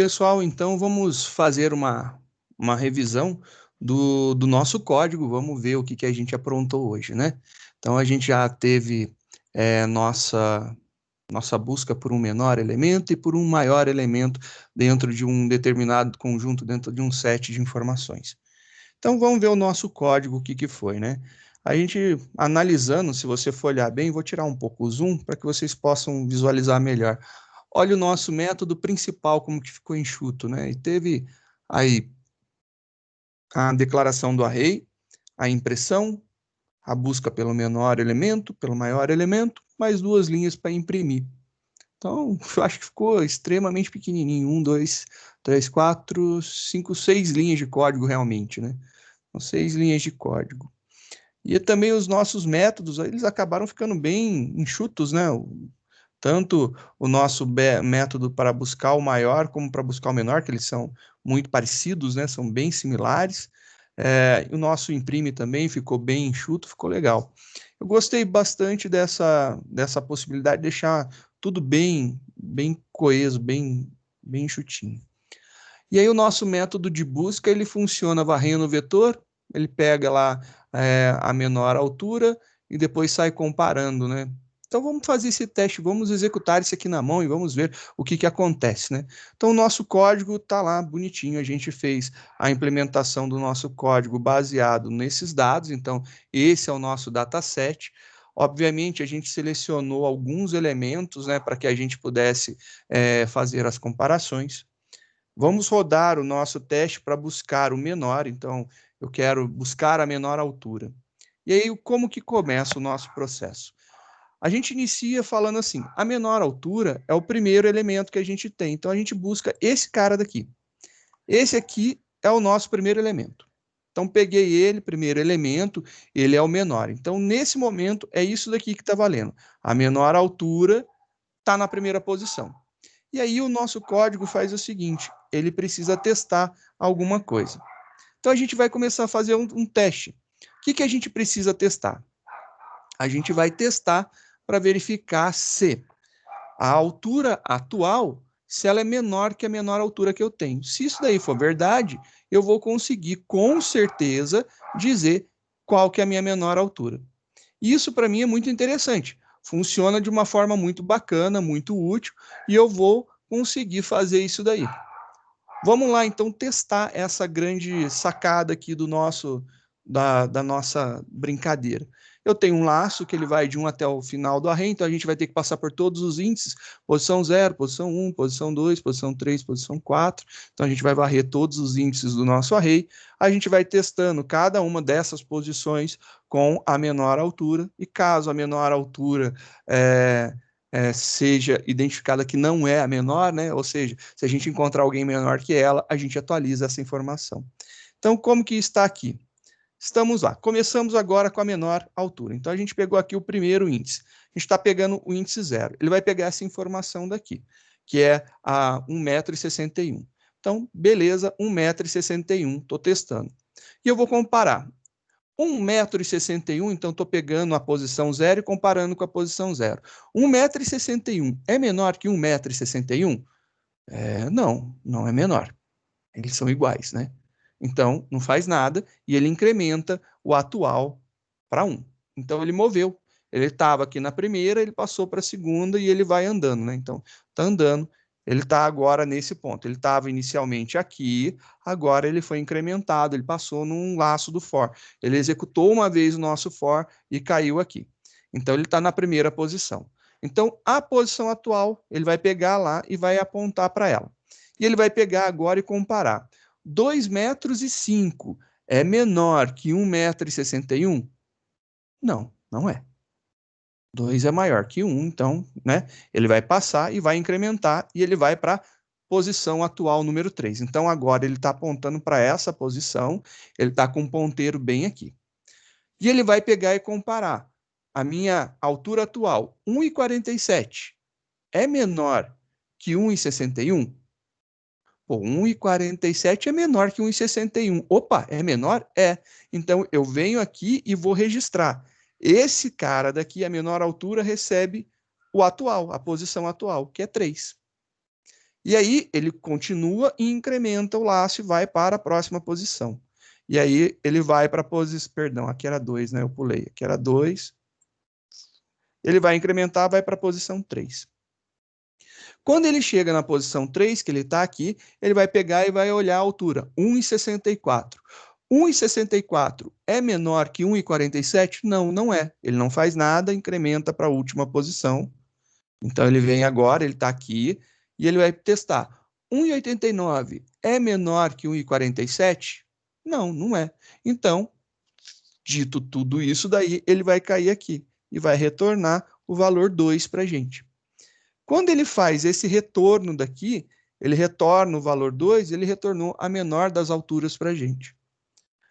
pessoal, então vamos fazer uma revisão do nosso código, vamos ver o que a gente aprontou hoje, né? Então a gente já teve nossa busca por um menor elemento e por um maior elemento dentro de um determinado conjunto, dentro de um set de informações. Então vamos ver o nosso código, o que foi, né? A gente analisando, se você for olhar bem, vou tirar um pouco o zoom para que vocês possam visualizar melhor. Olha o nosso método principal, como que ficou enxuto, né? E teve aí a declaração do array, a impressão, a busca pelo menor elemento, pelo maior elemento, mais duas linhas para imprimir. Então, eu acho que ficou extremamente pequenininho. 1, 2, 3, 4, 5, 6 linhas de código realmente, né? São 6 linhas de código. E também os nossos métodos, eles acabaram ficando bem enxutos, né? Tanto o nosso método para buscar o maior como para buscar o menor, que eles são muito parecidos, né? São bem similares. O nosso imprime também ficou bem enxuto, ficou legal. Eu gostei bastante dessa possibilidade de deixar tudo bem coeso, bem enxutinho. E aí o nosso método de busca, ele funciona varrendo o vetor, ele pega lá a menor altura e depois sai comparando, né? Então vamos fazer esse teste, vamos executar isso aqui na mão e vamos ver o que acontece, né? Então o nosso código está lá bonitinho, a gente fez a implementação do nosso código baseado nesses dados, então esse é o nosso dataset. Obviamente a gente selecionou alguns elementos, né, para que a gente pudesse fazer as comparações. Vamos rodar o nosso teste para buscar o menor, então eu quero buscar a menor altura. E aí, como que começa o nosso processo? A gente inicia falando assim, a menor altura é o primeiro elemento que a gente tem, então a gente busca esse cara daqui. Esse aqui é o nosso primeiro elemento. Então, peguei ele, primeiro elemento, ele é o menor. Então, nesse momento, é isso daqui que está valendo. A menor altura está na primeira posição. E aí o nosso código faz o seguinte, ele precisa testar alguma coisa. Então a gente vai começar a fazer um teste. O que a gente precisa testar? A gente vai testar para verificar se a altura atual, se ela é menor que a menor altura que eu tenho. Se isso daí for verdade, eu vou conseguir com certeza dizer qual que é a minha menor altura. Isso para mim é muito interessante. Funciona de uma forma muito bacana, muito útil, e eu vou conseguir fazer isso daí. Vamos lá, então, testar essa grande sacada aqui da nossa brincadeira. Eu tenho um laço que ele vai de 1 até o final do array, então a gente vai ter que passar por todos os índices, posição 0, posição 1, posição 2, posição 3, posição 4. Então a gente vai varrer todos os índices do nosso array. A gente vai testando cada uma dessas posições com a menor altura, e caso a menor altura seja identificada que não é a menor, né? Ou seja, se a gente encontrar alguém menor que ela, a gente atualiza essa informação. Então, como que está aqui? Estamos lá. Começamos agora com a menor altura. Então, a gente pegou aqui o primeiro índice. A gente está pegando o índice 0. Ele vai pegar essa informação daqui, que é a 1,61 m. Então, beleza, 1,61 m, estou testando. E eu vou comparar. 1,61 m, então estou pegando a posição 0 e comparando com a posição 0. 1,61 m é menor que 1,61 m? Não, não é menor. Eles são iguais, né? Então, não faz nada e ele incrementa o atual para 1. Então, ele moveu. Ele estava aqui na primeira, ele passou para a segunda e ele vai andando, né? Então, está andando. Ele está agora nesse ponto. Ele estava inicialmente aqui, agora ele foi incrementado, ele passou num laço do for. Ele executou uma vez o nosso for e caiu aqui. Então, ele está na primeira posição. Então, a posição atual, ele vai pegar lá e vai apontar para ela. E ele vai pegar agora e comparar. 2,05 m é menor que 1,61 m? Não, não é. 2 é maior que 1, então, né, ele vai passar e vai incrementar e ele vai para a posição atual número 3. Então, agora ele está apontando para essa posição, ele está com um ponteiro bem aqui. E ele vai pegar e comparar. A minha altura atual, 1,47, é menor que 1,61? Pô, 1,47 é menor que 1,61. Opa, é menor? É. Então, eu venho aqui e vou registrar. Esse cara daqui, a menor altura, recebe o atual, a posição atual, que é 3. E aí ele continua e incrementa o laço e vai para a próxima posição. E aí ele vai para a posição, perdão, aqui era 2, né? Eu pulei, aqui era 2. Ele vai incrementar, vai para a posição 3. Quando ele chega na posição 3, que ele está aqui, ele vai pegar e vai olhar a altura, 1,64. 1,64 é menor que 1,47? Não, não é. Ele não faz nada, incrementa para a última posição. Então ele vem agora, ele está aqui, e ele vai testar. 1,89 é menor que 1,47? Não, não é. Então, dito tudo isso daí, ele vai cair aqui e vai retornar o valor 2 para a gente. Quando ele faz esse retorno daqui, ele retorna o valor 2, ele retornou a menor das alturas para a gente.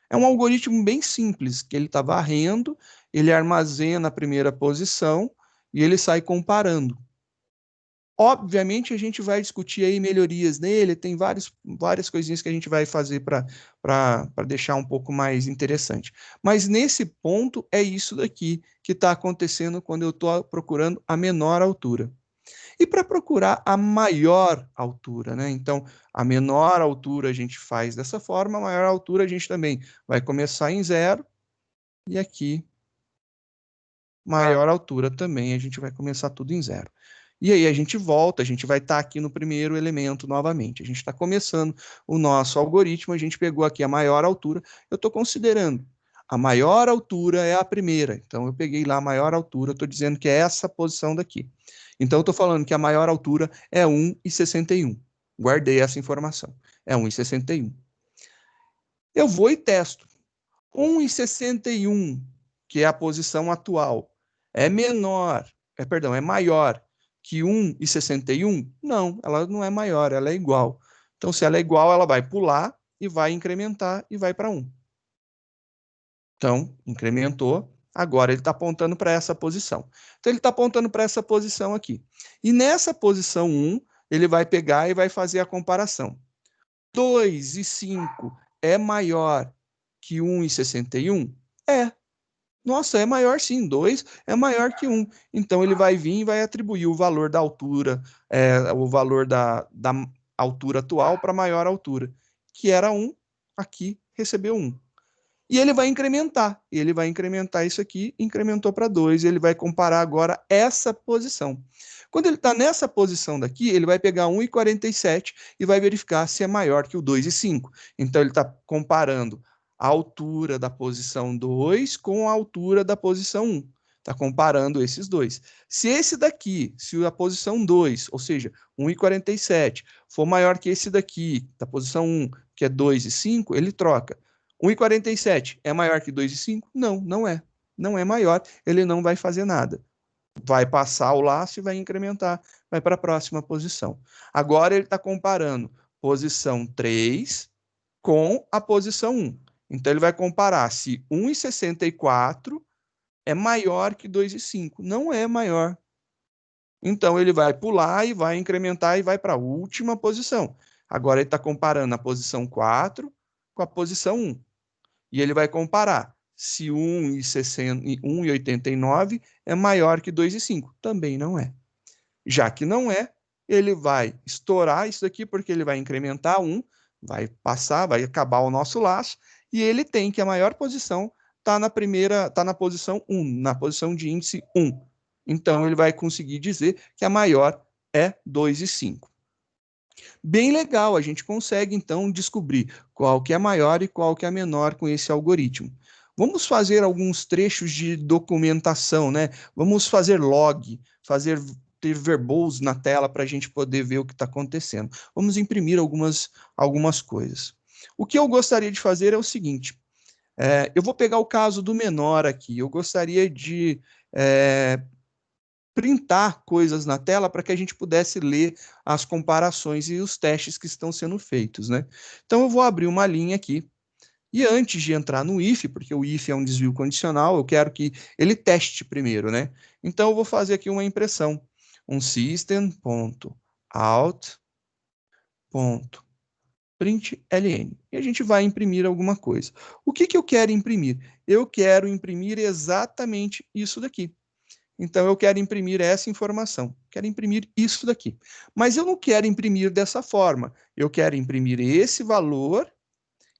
É um algoritmo bem simples, que ele está varrendo, ele armazena a primeira posição e ele sai comparando. Obviamente, a gente vai discutir aí melhorias nele, tem várias coisinhas que a gente vai fazer para deixar um pouco mais interessante. Mas nesse ponto, é isso daqui que está acontecendo quando eu estou procurando a menor altura. E para procurar a maior altura, né? Então, a menor altura a gente faz dessa forma, a maior altura a gente também vai começar em 0, e aqui, maior altura também, a gente vai começar tudo em 0. E aí a gente volta, a gente vai estar aqui no primeiro elemento novamente. A gente está começando o nosso algoritmo, a gente pegou aqui a maior altura, eu estou considerando a maior altura é a primeira. Então, eu peguei lá a maior altura, estou dizendo que é essa posição daqui. Então, eu estou falando que a maior altura é 1,61. Guardei essa informação. É 1,61. Eu vou e testo. 1,61, que é a posição atual, é maior que 1,61? Não, ela não é maior, ela é igual. Então, se ela é igual, ela vai pular e vai incrementar e vai para 1. Então, incrementou, agora ele está apontando para essa posição. Então, ele está apontando para essa posição aqui. E nessa posição 1, ele vai pegar e vai fazer a comparação. 2 e 5 é maior que 1,61? É. Nossa, é maior sim, 2 é maior que 1. Então, ele vai vir e vai atribuir o valor da altura, o valor da altura atual para a maior altura, que era 1, aqui recebeu 1. E ele vai incrementar isso aqui, incrementou para 2, ele vai comparar agora essa posição. Quando ele está nessa posição daqui, ele vai pegar 1,47 e vai verificar se é maior que o 2,5. Então, ele está comparando a altura da posição 2 com a altura da posição 1. Está comparando esses dois. Se esse daqui, se a posição 2, ou seja, 1,47, for maior que esse daqui, da posição 1, que é 2,5, ele troca. 1,47 é maior que 2,5? Não, não é. Não é maior, ele não vai fazer nada. Vai passar o laço e vai incrementar, vai para a próxima posição. Agora ele está comparando posição 3 com a posição 1. Então ele vai comparar se 1,64 é maior que 2,5. Não é maior. Então ele vai pular e vai incrementar e vai para a última posição. Agora ele está comparando a posição 4 com a posição 1. E ele vai comparar se 1,89 é maior que 2,5. Também não é. Já que não é, ele vai estourar isso daqui, porque ele vai incrementar 1, vai passar, vai acabar o nosso laço, e ele tem que a maior posição está na posição 1, na posição de índice 1. Então, ele vai conseguir dizer que a maior é 2,5. Bem legal, a gente consegue então descobrir qual que é maior e qual que é menor com esse algoritmo. Vamos fazer alguns trechos de documentação, né? Vamos fazer log, ter verbos na tela para a gente poder ver o que está acontecendo. Vamos imprimir algumas coisas. O que eu gostaria de fazer é o seguinte: eu vou pegar o caso do menor aqui. Eu gostaria de printar coisas na tela para que a gente pudesse ler as comparações e os testes que estão sendo feitos, né? Então eu vou abrir uma linha aqui. E antes de entrar no if, porque o if é um desvio condicional, eu quero que ele teste primeiro, né? Então eu vou fazer aqui uma impressão. Um system.out.println. E a gente vai imprimir alguma coisa. O que eu quero imprimir? Eu quero imprimir exatamente isso daqui. Então, eu quero imprimir essa informação, quero imprimir isso daqui. Mas eu não quero imprimir dessa forma, eu quero imprimir esse valor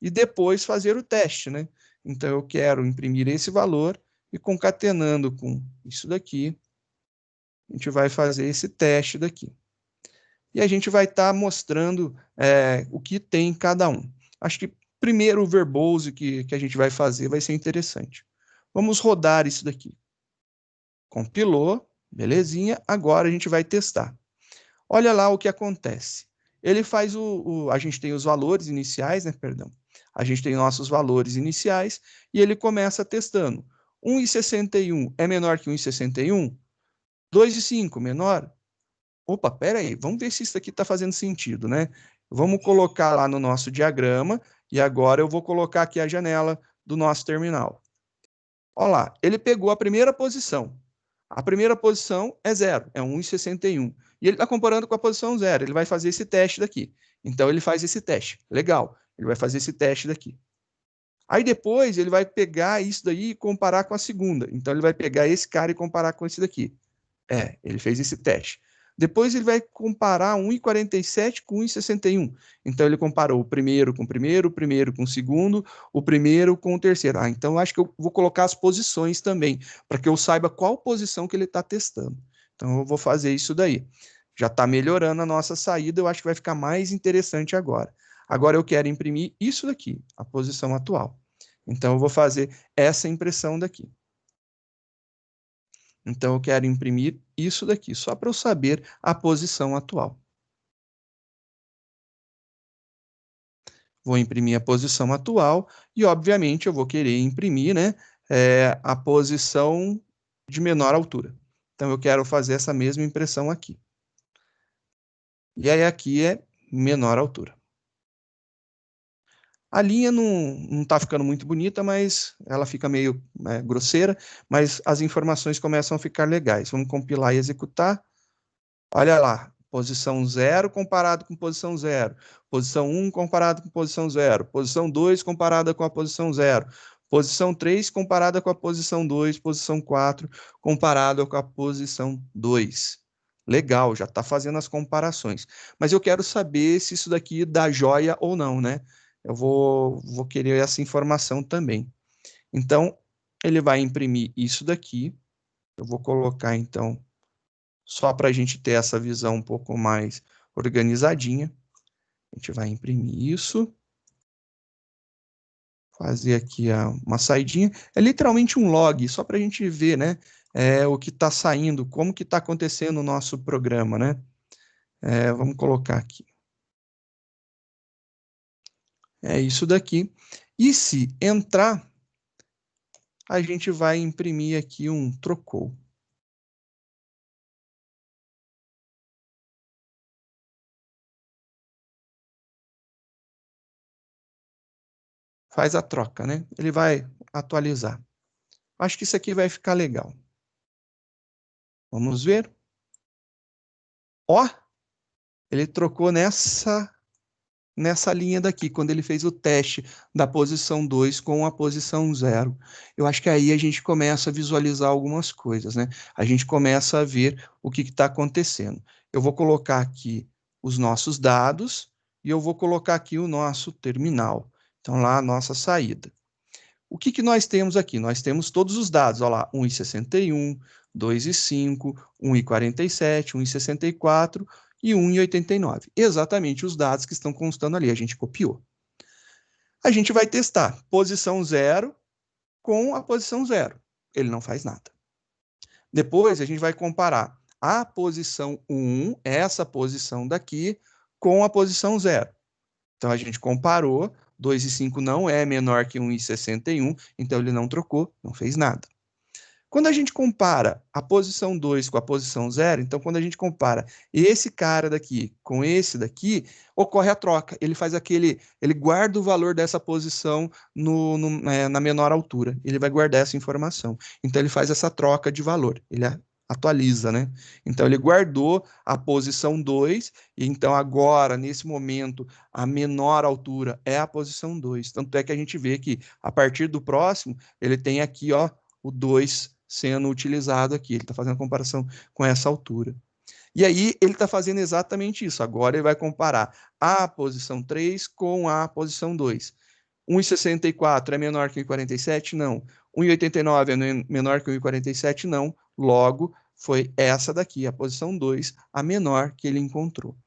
e depois fazer o teste, né? Então, eu quero imprimir esse valor e concatenando com isso daqui, a gente vai fazer esse teste daqui. E a gente vai estar mostrando o que tem em cada um. Acho que primeiro o verbose que a gente vai fazer vai ser interessante. Vamos rodar isso daqui. Compilou, belezinha. Agora a gente vai testar. Olha lá o que acontece. Ele faz a gente tem os valores iniciais, né? Perdão. A gente tem nossos valores iniciais e ele começa testando. 1,61 é menor que 1,61? 2,5 menor? Opa, pera aí, vamos ver se isso aqui está fazendo sentido, né? Vamos colocar lá no nosso diagrama e agora eu vou colocar aqui a janela do nosso terminal. Olha lá, ele pegou a primeira posição. A primeira posição é 0, é 1,61. E ele está comparando com a posição 0. Ele vai fazer esse teste daqui. Então, ele faz esse teste. Legal. Ele vai fazer esse teste daqui. Aí, depois, ele vai pegar isso daí e comparar com a segunda. Então, ele vai pegar esse cara e comparar com esse daqui. Ele fez esse teste. Depois ele vai comparar 1,47 com 1,61. Então ele comparou o primeiro com o primeiro com o segundo, o primeiro com o terceiro. Então eu acho que eu vou colocar as posições também, para que eu saiba qual posição que ele está testando. Então eu vou fazer isso daí. Já está melhorando a nossa saída, eu acho que vai ficar mais interessante agora. Agora eu quero imprimir isso daqui, a posição atual. Então eu vou fazer essa impressão daqui. Então, eu quero imprimir isso daqui, só para eu saber a posição atual. Vou imprimir a posição atual e, obviamente, eu vou querer imprimir, né, a posição de menor altura. Então, eu quero fazer essa mesma impressão aqui. E aí, aqui é menor altura. A linha não está ficando muito bonita, mas ela fica meio grosseira, mas as informações começam a ficar legais. Vamos compilar e executar. Olha lá, posição 0 comparado com posição 0, posição 1 comparado com posição 0, posição 2 comparada com a posição 0, posição 3 comparada com a posição 2, posição 4 comparada com a posição 2. Legal, já está fazendo as comparações. Mas eu quero saber se isso daqui dá joia ou não, né? Eu vou querer essa informação também. Então, ele vai imprimir isso daqui. Eu vou colocar, então, só para a gente ter essa visão um pouco mais organizadinha. A gente vai imprimir isso. Fazer aqui uma saidinha. É literalmente um log, só para a gente ver, né? O que está saindo, como que está acontecendo o nosso programa, né? Vamos colocar aqui. É isso daqui. E se entrar, a gente vai imprimir aqui um trocou. Faz a troca, né? Ele vai atualizar. Acho que isso aqui vai ficar legal. Vamos ver. Ó, ele trocou nessa linha daqui, quando ele fez o teste da posição 2 com a posição 0. Eu acho que aí a gente começa a visualizar algumas coisas, né? A gente começa a ver o que está acontecendo. Eu vou colocar aqui os nossos dados e eu vou colocar aqui o nosso terminal. Então, lá a nossa saída. O que nós temos aqui? Nós temos todos os dados, olha lá, 1,61, 2,5, 1,47, 1,64 e 1,89. Exatamente os dados que estão constando ali, a gente copiou. A gente vai testar posição 0 com a posição 0. Ele não faz nada. Depois a gente vai comparar a posição 1, essa posição daqui, com a posição 0. Então a gente comparou, 2,5 não é menor que 1,61, então ele não trocou, não fez nada. Quando a gente compara a posição 2 com a posição 0, então quando a gente compara esse cara daqui com esse daqui, ocorre a troca. Ele faz ele guarda o valor dessa posição na menor altura. Ele vai guardar essa informação. Então ele faz essa troca de valor. Ele atualiza, né? Então ele guardou a posição 2, e então agora, nesse momento, a menor altura é a posição 2. Tanto é que a gente vê que a partir do próximo, ele tem aqui, ó, o 2 sendo utilizado aqui. Ele está fazendo a comparação com essa altura. E aí ele está fazendo exatamente isso. Agora ele vai comparar a posição 3 com a posição 2. 1,64 é menor que 1,47? Não. 1,89 é menor que 1,47? Não. Logo, foi essa daqui, a posição 2, a menor que ele encontrou.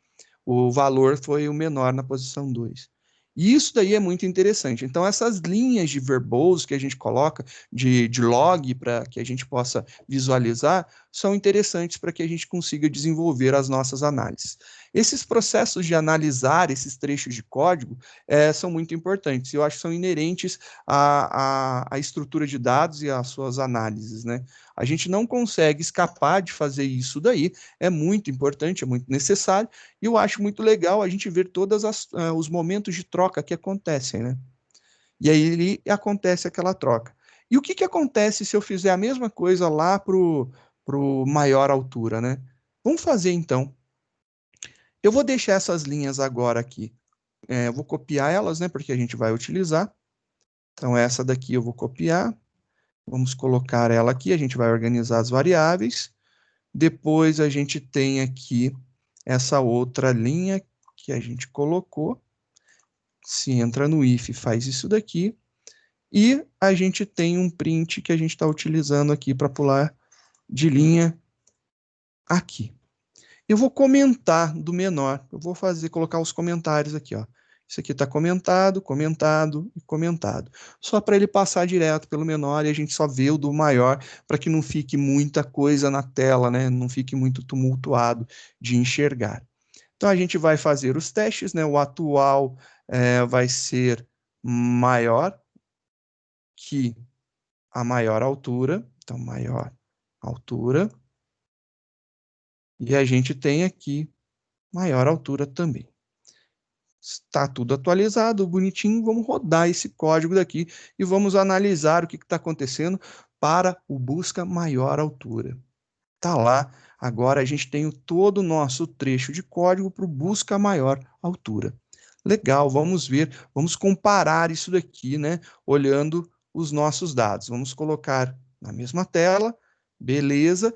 O valor foi o menor na posição 2. E isso daí é muito interessante. Então, essas linhas de verbose que a gente coloca, de log, para que a gente possa visualizar, são interessantes para que a gente consiga desenvolver as nossas análises. Esses processos de analisar esses trechos de código são muito importantes. Eu acho que são inerentes à estrutura de dados e às suas análises, né? A gente não consegue escapar de fazer isso daí. É muito importante, é muito necessário. E eu acho muito legal a gente ver todos os momentos de troca que acontecem, né? E aí acontece aquela troca. E o que, que acontece se eu fizer a mesma coisa lá pro maior altura, né? Vamos fazer então. Eu vou deixar essas linhas agora aqui. Eu vou copiar elas, né? Porque a gente vai utilizar. Então, essa daqui eu vou copiar. Vamos colocar ela aqui. A gente vai organizar as variáveis. Depois a gente tem aqui essa outra linha que a gente colocou. Se entra no if, faz isso daqui. E a gente tem um print que a gente está utilizando aqui para pular de linha aqui. Eu vou comentar do menor. Eu vou colocar os comentários aqui, ó. Isso aqui está comentado, comentado e comentado. Só para ele passar direto pelo menor e a gente só vê o do maior, para que não fique muita coisa na tela, né? Não fique muito tumultuado de enxergar. Então a gente vai fazer os testes, né? O atual vai ser maior que a maior altura. Então, maior altura. E a gente tem aqui maior altura também. Está tudo atualizado, bonitinho. Vamos rodar esse código daqui e vamos analisar o que está acontecendo para o busca maior altura. Está lá. Agora a gente tem todo o nosso trecho de código para o busca maior altura. Legal, vamos ver, vamos comparar isso daqui, né? Olhando os nossos dados. Vamos colocar na mesma tela, beleza.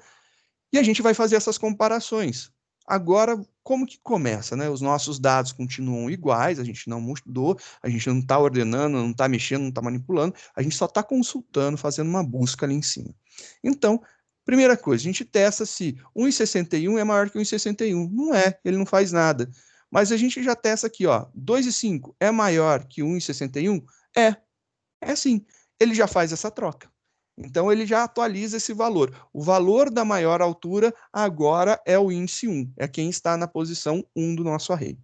E a gente vai fazer essas comparações. Agora, como que começa, né? Os nossos dados continuam iguais, a gente não mudou, a gente não está ordenando, não está mexendo, não está manipulando, a gente só está consultando, fazendo uma busca ali em cima. Então, primeira coisa, a gente testa se 1,61 é maior que 1,61. Não é, ele não faz nada. Mas a gente já testa aqui, ó, 2,5 é maior que 1,61? É sim. Ele já faz essa troca. Então, ele já atualiza esse valor. O valor da maior altura agora é o índice 1, é quem está na posição 1 do nosso array.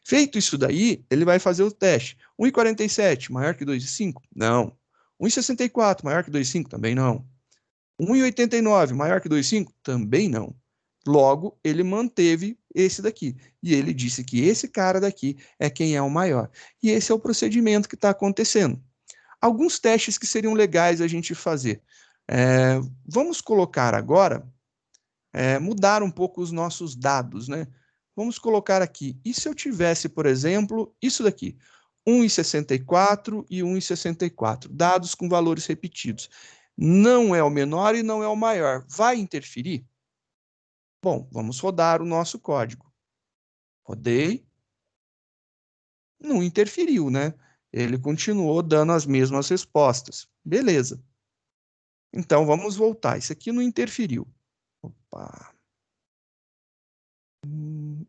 Feito isso daí, ele vai fazer o teste. 1,47 maior que 2,5? Não. 1,64 maior que 2,5? Também não. 1,89 maior que 2,5? Também não. Logo, ele manteve esse daqui. E ele disse que esse cara daqui é quem é o maior. E esse é o procedimento que está acontecendo. Alguns testes que seriam legais a gente fazer. Vamos colocar agora, mudar um pouco os nossos dados, né? Vamos colocar aqui, e se eu tivesse, por exemplo, isso daqui, 1,64 e 1,64, dados com valores repetidos. Não é o menor e não é o maior. Vai interferir? Bom, vamos rodar o nosso código. Rodei, não interferiu, né? Ele continuou dando as mesmas respostas. Beleza. Então, vamos voltar. Isso aqui não interferiu. Opa.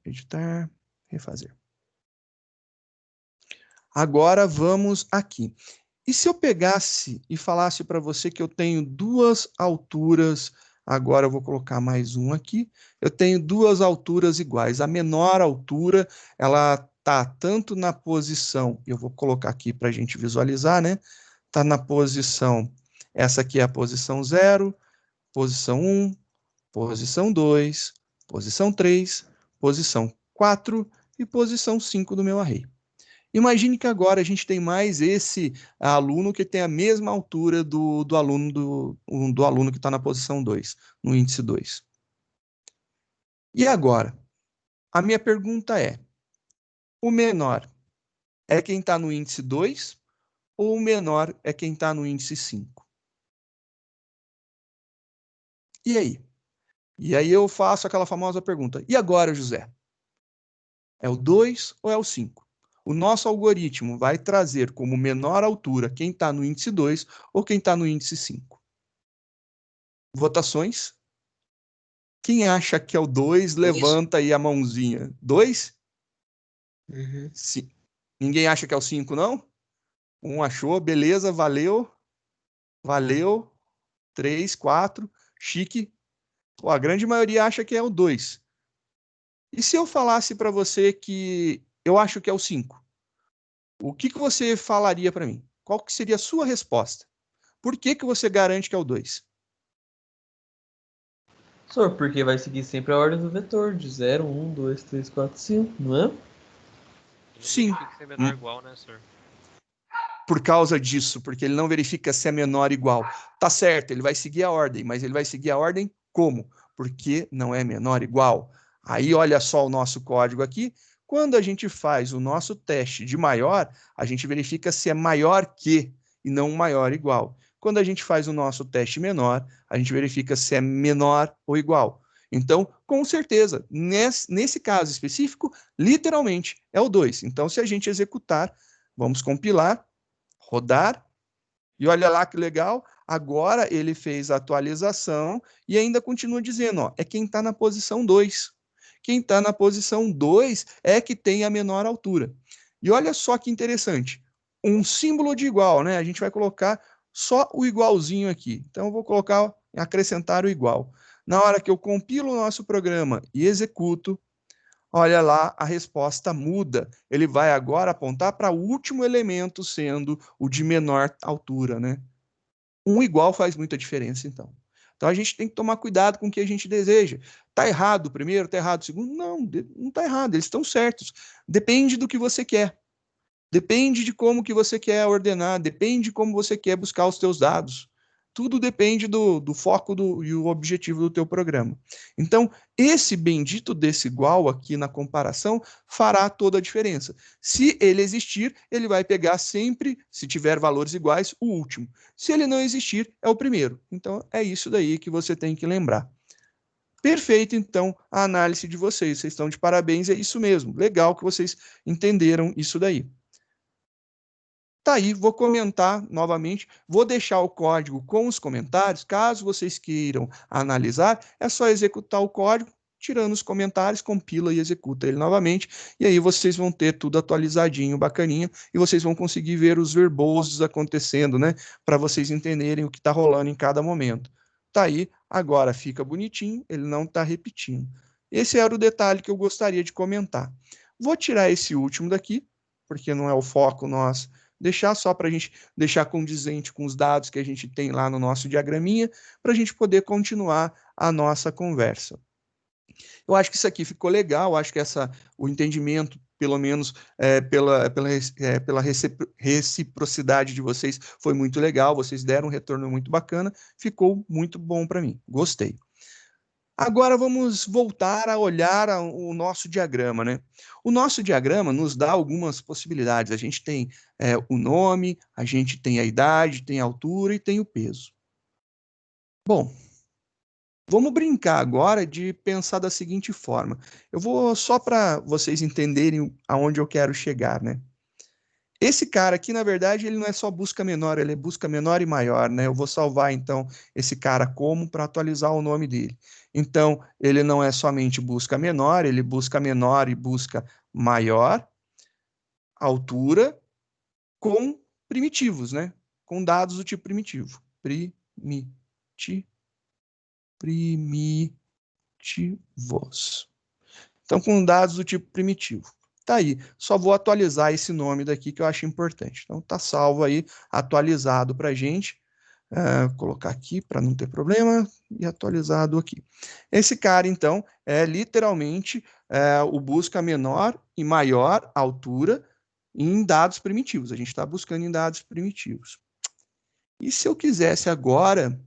Editar, refazer. Agora vamos aqui. E se eu pegasse e falasse para você que eu tenho duas alturas, agora eu vou colocar mais um aqui, eu tenho duas alturas iguais. A menor altura, ela está tanto na posição, eu vou colocar aqui para a gente visualizar, né? Está na posição, essa aqui é a posição 0, posição 1, posição 2, posição 3, posição 4 e posição 5 do meu array. Imagine que agora a gente tem mais esse aluno que tem a mesma altura do aluno do aluno que está na posição 2, no índice 2. E agora? A minha pergunta é: o menor é quem está no índice 2 ou o menor é quem está no índice 5? E aí? E aí eu faço aquela famosa pergunta: e agora, José? É o 2 ou é o 5? O nosso algoritmo vai trazer como menor altura quem está no índice 2 ou quem está no índice 5. Votações? Quem acha que é o 2, Dois. levanta aí a mãozinha. 2? Uhum. Sim. Ninguém acha que é o 5, não? Um achou, beleza, valeu, valeu. 3, 4, chique. Pô, a grande maioria acha que é o 2. E se eu falasse para você que eu acho que é o 5? O que você falaria para mim? Qual que seria a sua resposta? Por que você garante que é o 2? Senhor, porque vai seguir sempre a ordem do vetor, de 0, 1, 2, 3, 4, 5, não é? Ele não Sim. verifica se é menor ou igual, né, senhor? Por causa disso, porque ele não verifica se é menor ou igual. Tá certo, ele vai seguir a ordem, mas ele vai seguir a ordem como? Porque não é menor ou igual. Aí olha só o nosso código aqui. Quando a gente faz o nosso teste de maior, a gente verifica se é maior que e não maior ou igual. Quando a gente faz o nosso teste menor, a gente verifica se é menor ou igual. Então, com certeza, nesse caso específico, literalmente é o 2. Então, se a gente executar, vamos compilar, rodar, e olha lá que legal, agora ele fez a atualização e ainda continua dizendo, ó, é quem está na posição 2. Quem está na posição 2 é que tem a menor altura. E olha só que interessante, um símbolo de igual, né? A gente vai colocar só o igualzinho aqui. Então, eu vou colocar, acrescentar o igual. Na hora que eu compilo o nosso programa e executo, olha lá, a resposta muda. Ele vai agora apontar para o último elemento, sendo o de menor altura, né? Um igual faz muita diferença, então. Então a gente tem que tomar cuidado com o que a gente deseja. Tá errado o primeiro, tá errado o segundo? Não, não tá errado, eles estão certos. Depende do que você quer. Depende de como que você quer ordenar, depende de como você quer buscar os teus dados. Tudo depende do foco e o objetivo do teu programa. Então, esse bendito desse igual aqui na comparação fará toda a diferença. Se ele existir, ele vai pegar sempre, se tiver valores iguais, o último. Se ele não existir, é o primeiro. Então, é isso daí que você tem que lembrar. Perfeito, então, a análise de vocês. Vocês estão de parabéns, é isso mesmo. Legal que vocês entenderam isso daí. Tá aí, vou comentar novamente, vou deixar o código com os comentários, caso vocês queiram analisar, é só executar o código, tirando os comentários, compila e executa ele novamente, e aí vocês vão ter tudo atualizadinho, bacaninha, e vocês vão conseguir ver os verbosos acontecendo, né, para vocês entenderem o que está rolando em cada momento. Tá aí, agora fica bonitinho, ele não está repetindo. Esse era o detalhe que eu gostaria de comentar. Vou tirar esse último daqui, porque não é o foco nosso, deixar só para a gente deixar condizente com os dados que a gente tem lá no nosso diagraminha, para a gente poder continuar a nossa conversa. Eu acho que isso aqui ficou legal, acho que o entendimento, pelo menos pela reciprocidade de vocês, foi muito legal, vocês deram um retorno muito bacana, ficou muito bom para mim, gostei. Agora vamos voltar a olhar o nosso diagrama, né? O nosso diagrama nos dá algumas possibilidades. A gente tem o nome, a gente tem a idade, tem a altura e tem o peso. Bom, vamos brincar agora de pensar da seguinte forma. Eu vou só para vocês entenderem aonde eu quero chegar, né? Esse cara aqui, na verdade, ele não é só busca menor, ele é busca menor e maior, né? Eu vou salvar, então, esse cara como para atualizar o nome dele. Então, ele não é somente busca menor, ele busca menor e busca maior, altura, com primitivos, né? Com dados do tipo primitivo. Primitivos. Então, com dados do tipo primitivo. Tá aí. Só vou atualizar esse nome daqui que eu acho importante. Então, tá salvo aí, atualizado para a gente. Colocar aqui para não ter problema e atualizado aqui. Esse cara, então, é literalmente o busca menor e maior altura em dados primitivos. A gente está buscando em dados primitivos. E se eu quisesse agora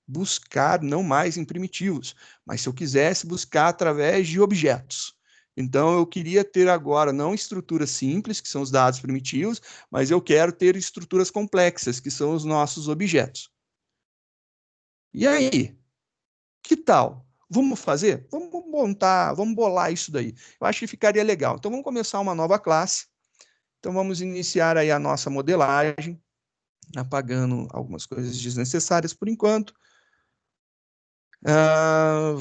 buscar não mais em primitivos, mas se eu quisesse buscar através de objetos. Então, eu queria ter agora não estruturas simples, que são os dados primitivos, mas eu quero ter estruturas complexas, que são os nossos objetos. E aí? Que tal? Vamos fazer? Vamos montar, vamos bolar isso daí. Eu acho que ficaria legal. Então, vamos começar uma nova classe. Então, vamos iniciar aí a nossa modelagem, apagando algumas coisas desnecessárias por enquanto.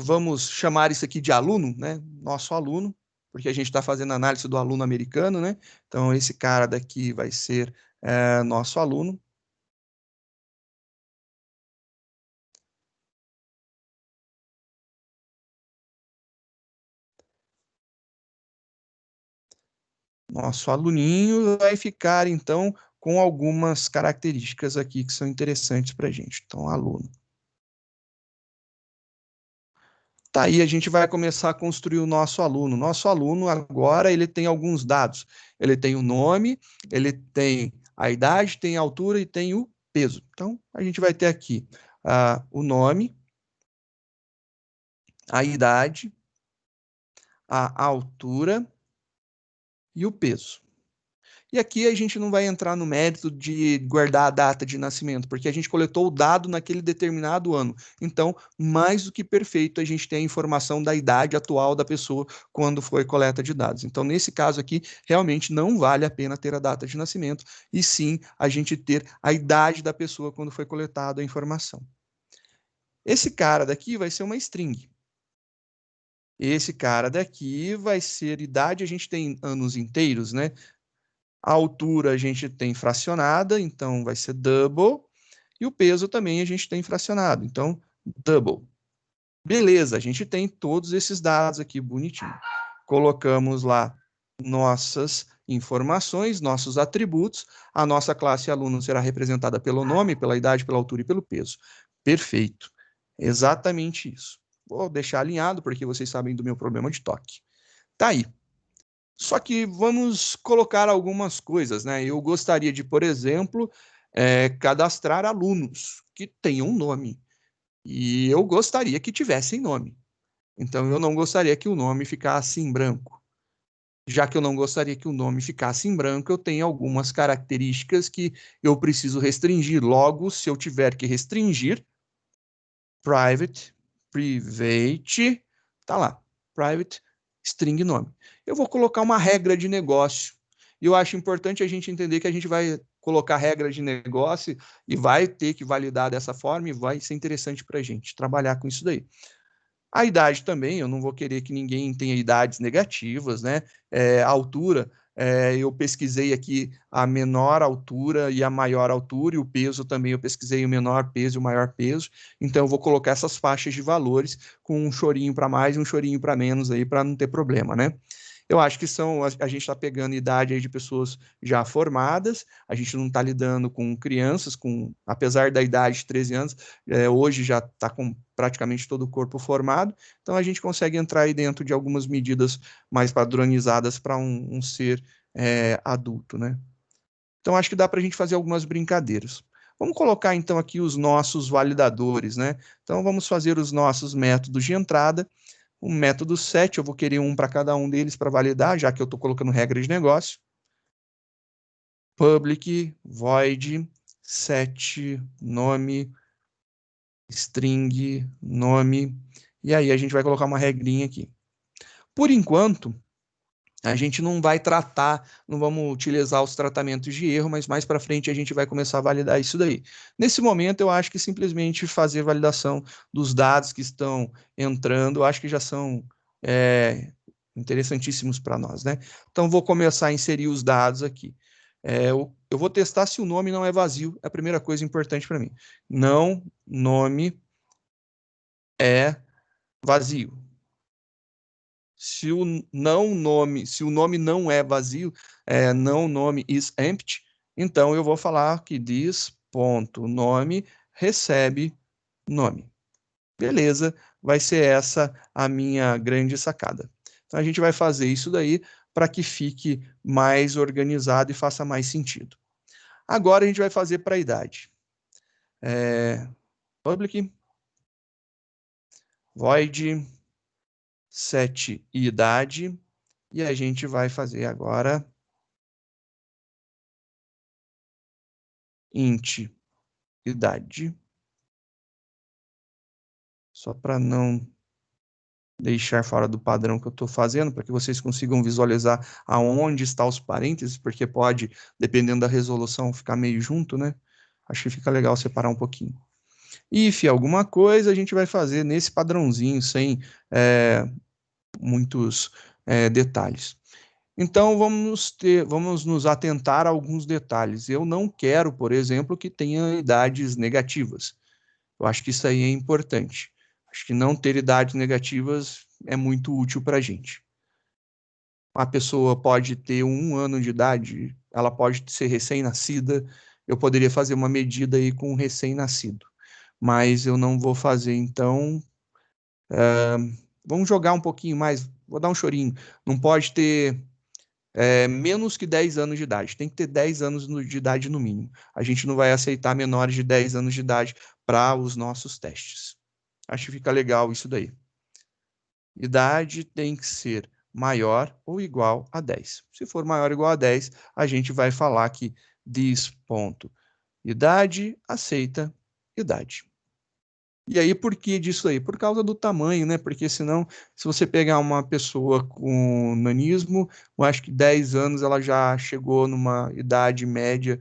Vamos chamar isso aqui de aluno, né? Nosso aluno, porque a gente está fazendo análise do aluno americano, né? Então, esse cara daqui vai ser nosso aluno. Nosso aluninho vai ficar, então, com algumas características aqui que são interessantes para a gente. Então, aluno. Tá aí, a gente vai começar a construir o nosso aluno. Nosso aluno, agora, ele tem alguns dados. Ele tem o nome, ele tem a idade, tem a altura e tem o peso. Então, a gente vai ter aqui o nome, a idade, a altura e o peso. E aqui a gente não vai entrar no mérito de guardar a data de nascimento, porque a gente coletou o dado naquele determinado ano. Então, mais do que perfeito, a gente tem a informação da idade atual da pessoa quando foi coleta de dados. Então, nesse caso aqui, realmente não vale a pena ter a data de nascimento, e sim a gente ter a idade da pessoa quando foi coletada a informação. Esse cara daqui vai ser uma string. Esse cara daqui vai ser idade, a gente tem anos inteiros, né? A altura a gente tem fracionada, então vai ser double. E o peso também a gente tem fracionado, então double. Beleza, a gente tem todos esses dados aqui bonitinho. Colocamos lá nossas informações, nossos atributos. A nossa classe aluno será representada pelo nome, pela idade, pela altura e pelo peso. Perfeito. Exatamente isso. Vou deixar alinhado, porque vocês sabem do meu problema de toque. Tá aí. Só que vamos colocar algumas coisas, né? Eu gostaria de, por exemplo, cadastrar alunos que tenham um nome. E eu gostaria que tivessem nome. Então, eu não gostaria que o nome ficasse em branco. Já que eu não gostaria que o nome ficasse em branco, eu tenho algumas características que eu preciso restringir. Logo, se eu tiver que restringir, private, tá lá, private, string nome. Eu vou colocar uma regra de negócio. E eu acho importante a gente entender que a gente vai colocar regra de negócio e vai ter que validar dessa forma e vai ser interessante para a gente trabalhar com isso daí. A idade também, eu não vou querer que ninguém tenha idades negativas, né? A altura, eu pesquisei aqui a menor altura e a maior altura, e o peso também eu pesquisei o menor peso e o maior peso. Então, eu vou colocar essas faixas de valores com um chorinho para mais e um chorinho para menos aí, para não ter problema, né? Eu acho que a gente está pegando idade aí de pessoas já formadas, a gente não está lidando com crianças, apesar da idade de 13 anos, hoje já está com praticamente todo o corpo formado, então a gente consegue entrar aí dentro de algumas medidas mais padronizadas para um ser adulto, né? Então acho que dá para a gente fazer algumas brincadeiras. Vamos colocar então aqui os nossos validadores, né? Então vamos fazer os nossos métodos de entrada. O método set, eu vou querer um para cada um deles para validar, já que eu estou colocando regra de negócio. Public, void, set, nome, string, nome. E aí a gente vai colocar uma regrinha aqui. Por enquanto, a gente não vai tratar, não vamos utilizar os tratamentos de erro, mas mais para frente a gente vai começar a validar isso daí. Nesse momento, eu acho que simplesmente fazer validação dos dados que estão entrando, eu acho que já são interessantíssimos para nós, né? Então, vou começar a inserir os dados aqui. Eu vou testar se o nome não é vazio, é a primeira coisa importante para mim. Não, nome é vazio. Se o nome não é vazio, não nome is empty, então eu vou falar que this.nome recebe nome. Beleza, vai ser essa a minha grande sacada. Então a gente vai fazer isso daí para que fique mais organizado e faça mais sentido. Agora a gente vai fazer para a idade. Public, void, set idade, e a gente vai fazer agora int idade só para não deixar fora do padrão que eu estou fazendo, para que vocês consigam visualizar aonde está os parênteses, porque pode, dependendo da resolução, ficar meio junto, né? Acho que fica legal separar um pouquinho. If alguma coisa, a gente vai fazer nesse padrãozinho, sem muitos detalhes. Então, vamos nos atentar a alguns detalhes. Eu não quero, por exemplo, que tenha idades negativas. Eu acho que isso aí é importante. Acho que não ter idades negativas é muito útil para a gente. Uma pessoa pode ter 1 ano de idade, ela pode ser recém-nascida, eu poderia fazer uma medida aí com um recém-nascido, mas eu não vou fazer, então, vamos jogar um pouquinho mais, vou dar um chorinho, não pode ter menos que 10 anos de idade, tem que ter 10 anos de idade no mínimo. A gente não vai aceitar menores de 10 anos de idade para os nossos testes. Acho que fica legal isso daí. Idade tem que ser maior ou igual a 10. Se for maior ou igual a 10, a gente vai falar que this ponto. Idade aceita idade. E aí, por que disso aí? Por causa do tamanho, né? Porque senão, se você pegar uma pessoa com nanismo, eu acho que 10 anos ela já chegou numa idade média,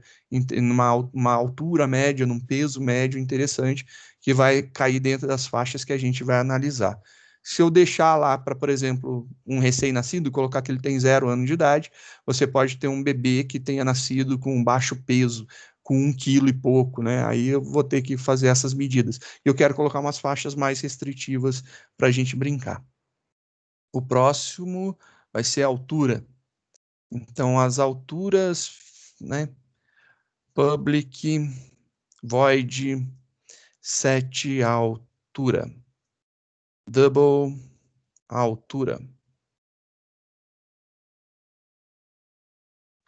numa altura média, num peso médio interessante, que vai cair dentro das faixas que a gente vai analisar. Se eu deixar lá para, por exemplo, um recém-nascido, colocar que ele tem 0 anos de idade, você pode ter um bebê que tenha nascido com baixo peso, com 1 quilo e pouco, né? Aí eu vou ter que fazer essas medidas. Eu quero colocar umas faixas mais restritivas para a gente brincar. O próximo vai ser a altura. Então, as alturas, né? Public, void, set altura. Double, altura.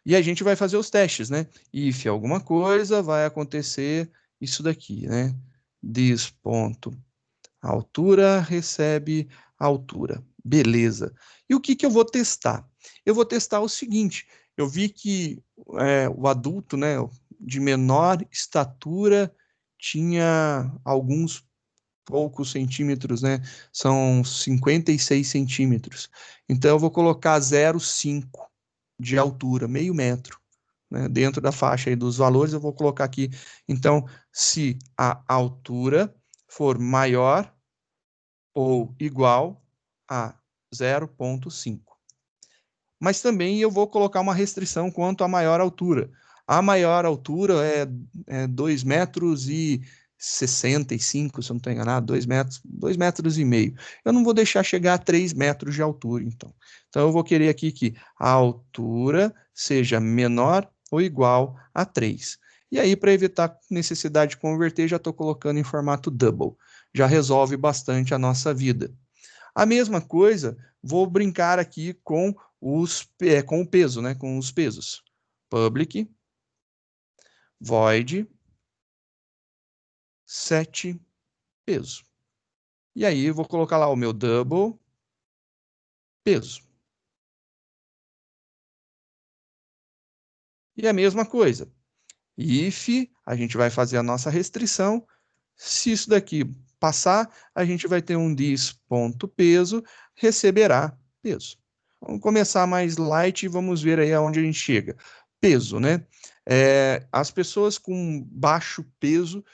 E a gente vai fazer os testes, né? If alguma coisa, vai acontecer isso daqui, né? This ponto. Altura recebe altura. Beleza. E o que que eu vou testar? Eu vou testar o seguinte. Eu vi que o adulto, né, de menor estatura, tinha alguns poucos centímetros, né? São 56 centímetros. Então, eu vou colocar 0,5 de altura, meio metro, né? Dentro da faixa aí dos valores, eu vou colocar aqui. Então, se a altura for maior ou igual a 0,5. Mas também eu vou colocar uma restrição quanto à maior altura. A maior altura é 2 metros e 65, se eu não estou enganado, 2 metros e meio. Eu não vou deixar chegar a 3 metros de altura, então. Então, eu vou querer aqui que a altura seja menor ou igual a 3. E aí, para evitar necessidade de converter, já estou colocando em formato double. Já resolve bastante a nossa vida. A mesma coisa, vou brincar aqui com o peso, né? Com os pesos. Public, void, set, peso. E aí, eu vou colocar lá o meu double, peso. E a mesma coisa. If, a gente vai fazer a nossa restrição. Se isso daqui passar, a gente vai ter um this.peso, receberá peso. Vamos começar mais light e vamos ver aí aonde a gente chega. Peso, né? As pessoas com baixo peso,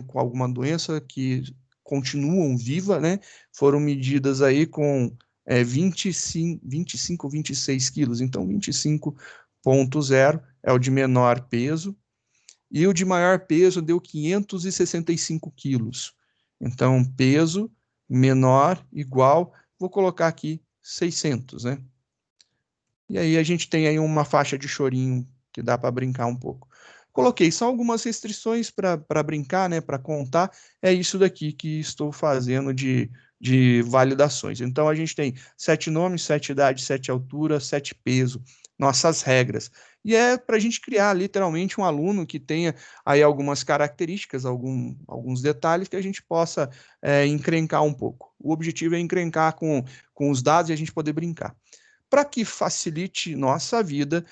com alguma doença que continuam viva, né? Foram medidas aí com 25, 26 quilos. Então, 25,0 é o de menor peso. E o de maior peso deu 565 quilos. Então, peso menor, igual, vou colocar aqui 600, né? E aí a gente tem aí uma faixa de chorinho que dá para brincar um pouco. Coloquei só algumas restrições para brincar, né? Para contar. É isso daqui que estou fazendo de validações. Então, a gente tem 7 nomes, 7 idades, 7 altura, 7 peso, nossas regras. E é para a gente criar literalmente um aluno que tenha aí algumas características, alguns detalhes que a gente possa encrencar um pouco. O objetivo é encrencar com os dados e a gente poder brincar. Para que facilite nossa vida,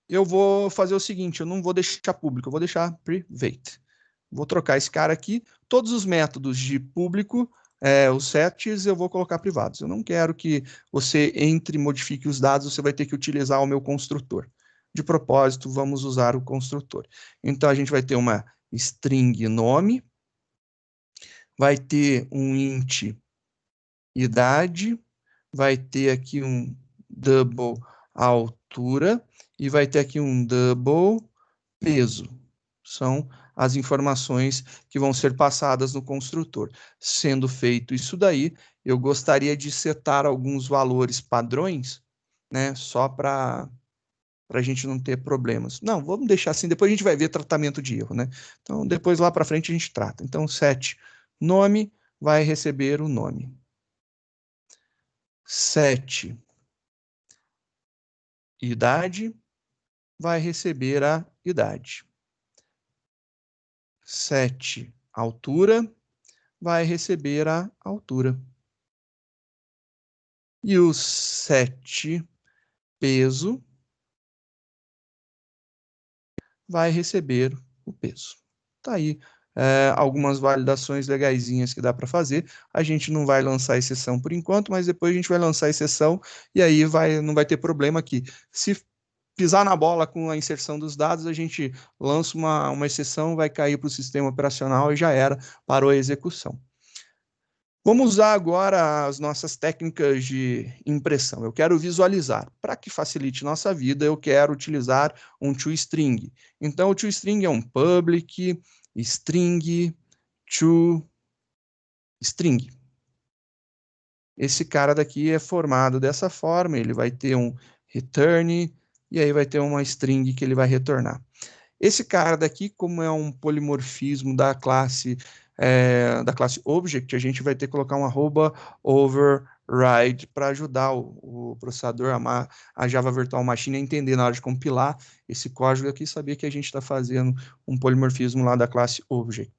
eu vou fazer o seguinte, eu não vou deixar público, eu vou deixar private. Vou trocar esse cara aqui. Todos os métodos de público, os sets, eu vou colocar privados. Eu não quero que você entre e modifique os dados, você vai ter que utilizar o meu construtor. De propósito, vamos usar o construtor. Então, a gente vai ter uma string nome, vai ter um int idade, vai ter aqui um double altura e vai ter aqui um double peso. São as informações que vão ser passadas no construtor. Sendo feito isso daí, eu gostaria de setar alguns valores padrões, né, só para a gente não ter problemas. Não, vamos deixar assim, depois a gente vai ver tratamento de erro, né? Então, depois lá para frente a gente trata. Então, set nome vai receber o nome. Set idade vai receber a idade. Set altura vai receber a altura. E o set peso vai receber o peso. Tá aí algumas validações legaisinhas que dá para fazer. A gente não vai lançar exceção por enquanto, mas depois a gente vai lançar exceção e aí não vai ter problema aqui. Se pisar na bola com a inserção dos dados, a gente lança uma exceção, vai cair para o sistema operacional e já era, parou a execução. Vamos usar agora as nossas técnicas de impressão. Eu quero visualizar. Para que facilite nossa vida, eu quero utilizar um toString. Então, o toString é um public string toString. Esse cara daqui é formado dessa forma, ele vai ter um return, e aí vai ter uma string que ele vai retornar. Esse cara daqui, como é um polimorfismo da classe Object, a gente vai ter que colocar um @override para ajudar o processador, a Java Virtual Machine a entender na hora de compilar esse código aqui, saber que a gente está fazendo um polimorfismo lá da classe Object.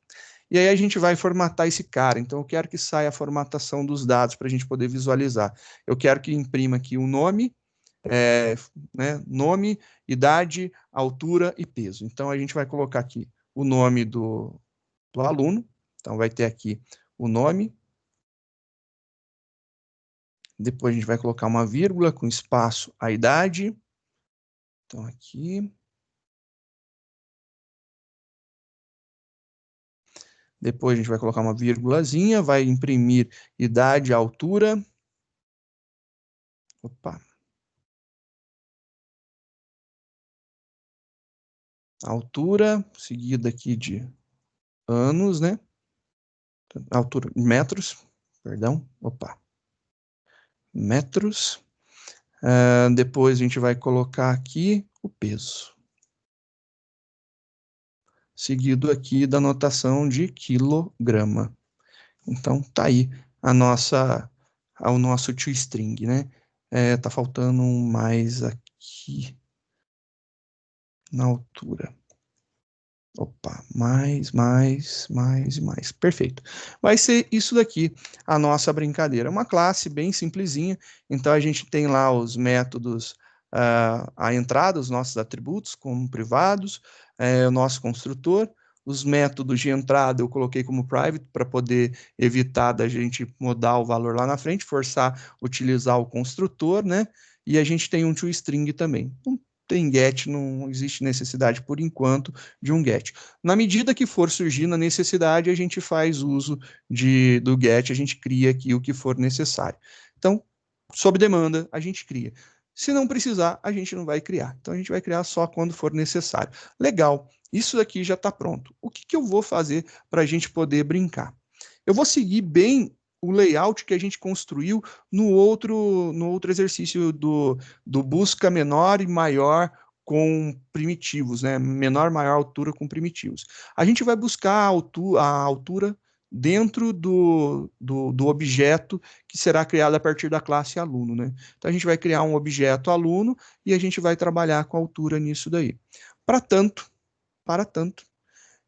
E aí a gente vai formatar esse cara. Então, eu quero que saia a formatação dos dados para a gente poder visualizar. Eu quero que imprima aqui o nome, nome, idade, altura e peso. Então, a gente vai colocar aqui o nome do aluno. Então, vai ter aqui o nome. Depois, a gente vai colocar uma vírgula com espaço a idade. Então, aqui. Depois, a gente vai colocar uma vírgulazinha, vai imprimir idade, altura. Opa. Altura, seguida aqui de anos, né? Altura, metros, perdão, opa. Metros. Depois a gente vai colocar aqui o peso. Seguido aqui da notação de quilograma. Então, tá aí o nosso toString, né? Tá faltando mais aqui na altura. Opa, mais. Perfeito. Vai ser isso daqui, a nossa brincadeira. É uma classe bem simplesinha, então a gente tem lá os métodos, a entrada, os nossos atributos como privados, o nosso construtor, os métodos de entrada eu coloquei como private para poder evitar da gente mudar o valor lá na frente, forçar utilizar o construtor, né? E a gente tem um toString também. Tem get, não existe necessidade por enquanto de um get. Na medida que for surgindo a necessidade, a gente faz uso do get, a gente cria aqui o que for necessário. Então, sob demanda, a gente cria. Se não precisar, a gente não vai criar. Então, a gente vai criar só quando for necessário. Legal, isso daqui já está pronto. O que eu vou fazer para a gente poder brincar? Eu vou seguir bem o layout que a gente construiu no outro exercício do busca menor e maior com primitivos, né? Menor, maior altura com primitivos. A gente vai buscar a altura dentro do objeto que será criado a partir da classe aluno, né? Então, a gente vai criar um objeto aluno e a gente vai trabalhar com a altura nisso daí. Para tanto,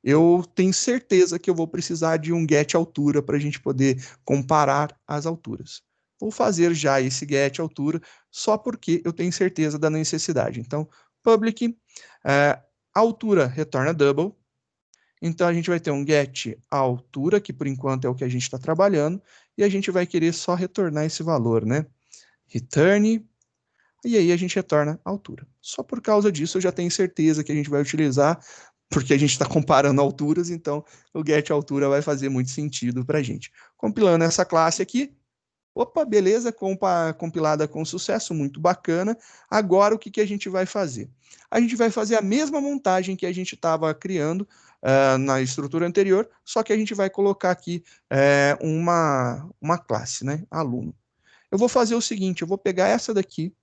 eu tenho certeza que eu vou precisar de um get altura para a gente poder comparar as alturas. Vou fazer já esse get altura só porque eu tenho certeza da necessidade. Então, public, altura retorna double, Então, a gente vai ter um get altura, que por enquanto é o que a gente está trabalhando, e a gente vai querer só retornar esse valor, né? Return, e aí a gente retorna a altura. Só por causa disso eu já tenho certeza que a gente vai utilizar, porque a gente está comparando alturas, então o get altura vai fazer muito sentido para a gente. Compilando essa classe aqui, opa, beleza, compilada com sucesso, muito bacana. Agora o que a gente vai fazer? A gente vai fazer a mesma montagem que a gente estava criando na estrutura anterior, só que a gente vai colocar aqui uma classe, né? Aluno. Eu vou fazer o seguinte, eu vou pegar essa daqui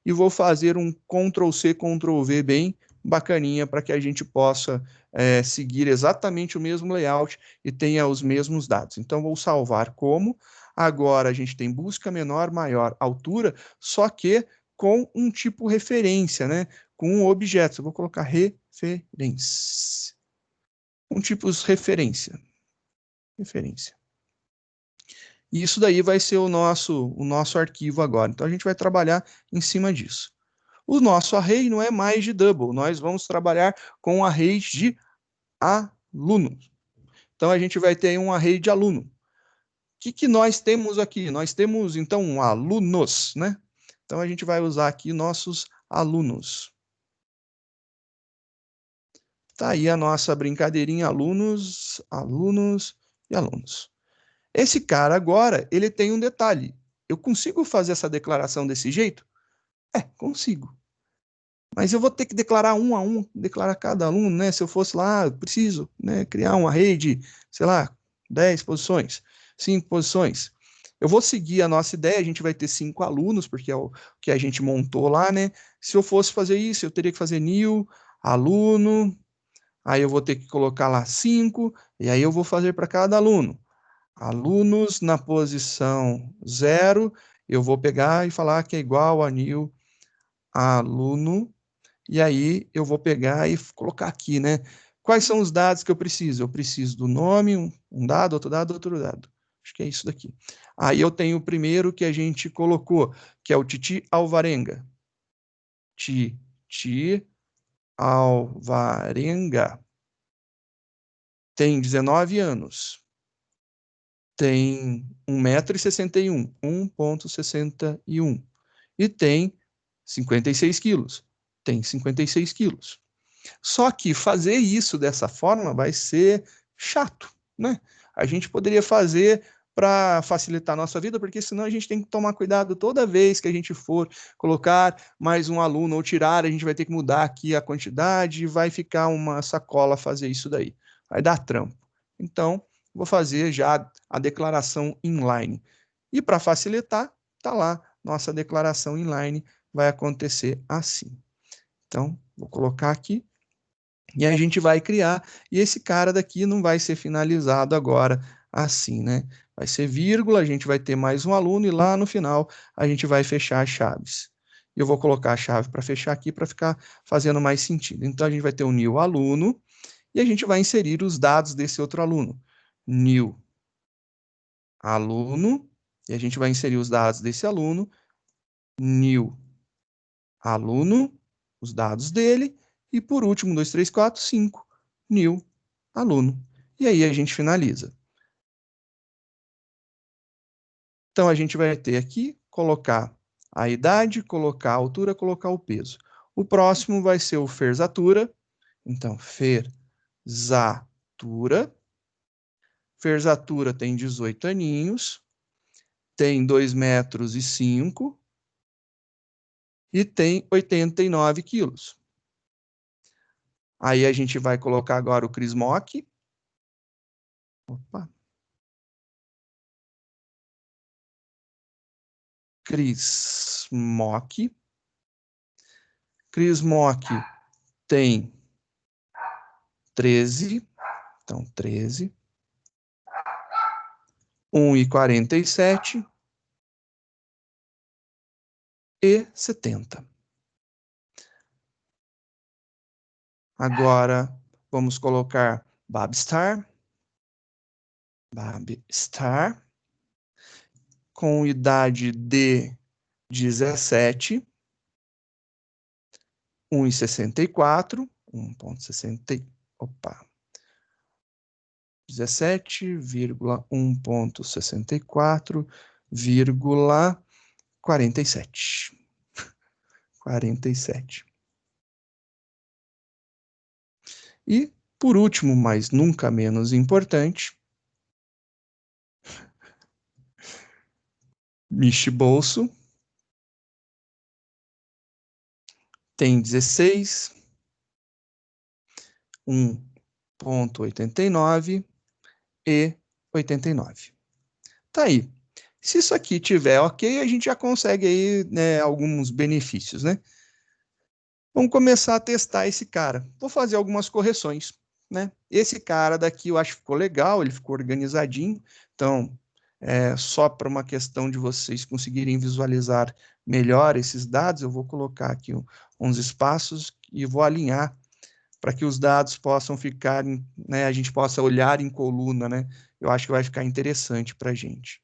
e vou fazer um Ctrl+C, Ctrl+V bem bacaninha para que a gente possa seguir exatamente o mesmo layout e tenha os mesmos dados. Então, vou salvar como. Agora, a gente tem busca menor, maior, altura, só que com um tipo referência, né? Com objetos. Eu vou colocar referência. Um tipo referência. Referência. E isso daí vai ser o nosso arquivo agora. Então, a gente vai trabalhar em cima disso. O nosso array não é mais de double, nós vamos trabalhar com arrays de alunos. Então, a gente vai ter um array de aluno. O que nós temos aqui? Nós temos, então, alunos, né? Então, a gente vai usar aqui nossos alunos. Tá aí a nossa brincadeirinha, alunos, alunos e alunos. Esse cara agora, ele tem um detalhe. Eu consigo fazer essa declaração desse jeito? Consigo. Mas eu vou ter que declarar um a um, declarar cada aluno, né? Se eu fosse lá, eu preciso, né, criar uma rede de, sei lá, 10 posições, 5 posições. Eu vou seguir a nossa ideia, a gente vai ter 5 alunos, porque é o que a gente montou lá, né? Se eu fosse fazer isso, eu teria que fazer new, aluno, aí eu vou ter que colocar lá 5, e aí eu vou fazer para cada aluno. Alunos na posição 0, eu vou pegar e falar que é igual a new aluno, e aí eu vou pegar e colocar aqui, né? Quais são os dados que eu preciso? Eu preciso do nome, um dado, outro dado, outro dado. Acho que é isso daqui. Aí eu tenho o primeiro que a gente colocou, que é o Titi Alvarenga. Titi Alvarenga. Tem 19 anos. Tem 1,61 m, 1,61. E tem 56 quilos. Tem 56 quilos. Só que fazer isso dessa forma vai ser chato, né? A gente poderia fazer para facilitar a nossa vida, porque senão a gente tem que tomar cuidado toda vez que a gente for colocar mais um aluno ou tirar, a gente vai ter que mudar aqui a quantidade e vai ficar uma sacola fazer isso daí. Vai dar trampo. Então, vou fazer já a declaração inline. E para facilitar, tá lá, nossa declaração inline vai acontecer assim. Então, vou colocar aqui. E a gente vai criar, e esse cara daqui não vai ser finalizado agora assim, né? Vai ser vírgula, a gente vai ter mais um aluno, e lá no final a gente vai fechar as chaves. Eu vou colocar a chave para fechar aqui para ficar fazendo mais sentido. Então a gente vai ter o new aluno, e a gente vai inserir os dados desse outro aluno. New aluno, e a gente vai inserir os dados desse aluno. New aluno, os dados dele, e por último, 2, 3, 4, 5, new aluno. E aí a gente finaliza. Então a gente vai ter aqui, colocar a idade, colocar a altura, colocar o peso. O próximo vai ser o ferzatura. Então, ferzatura. Ferzatura tem 18 aninhos, tem 2,5 m e tem 89 quilos. Aí a gente vai colocar agora o Crismock. Opa. Crismock. Crismock tem 13. Então, 13. 1,47 e 70. Agora, vamos colocar Babstar. Babstar. Com idade de 17. 1,64. 1,60. Opa. 17,1.64,47. 47. E, por último, mas nunca menos importante, Michi Bolso tem 16, 1,89 e 89. Tá aí. Se isso aqui tiver ok, a gente já consegue aí, né, alguns benefícios, né? Vamos começar a testar esse cara. Vou fazer algumas correções, né? Esse cara daqui eu acho que ficou legal, ele ficou organizadinho. Então, só para uma questão de vocês conseguirem visualizar melhor esses dados, eu vou colocar aqui uns espaços e vou alinhar para que os dados possam ficar, né, a gente possa olhar em coluna, né? Eu acho que vai ficar interessante para a gente.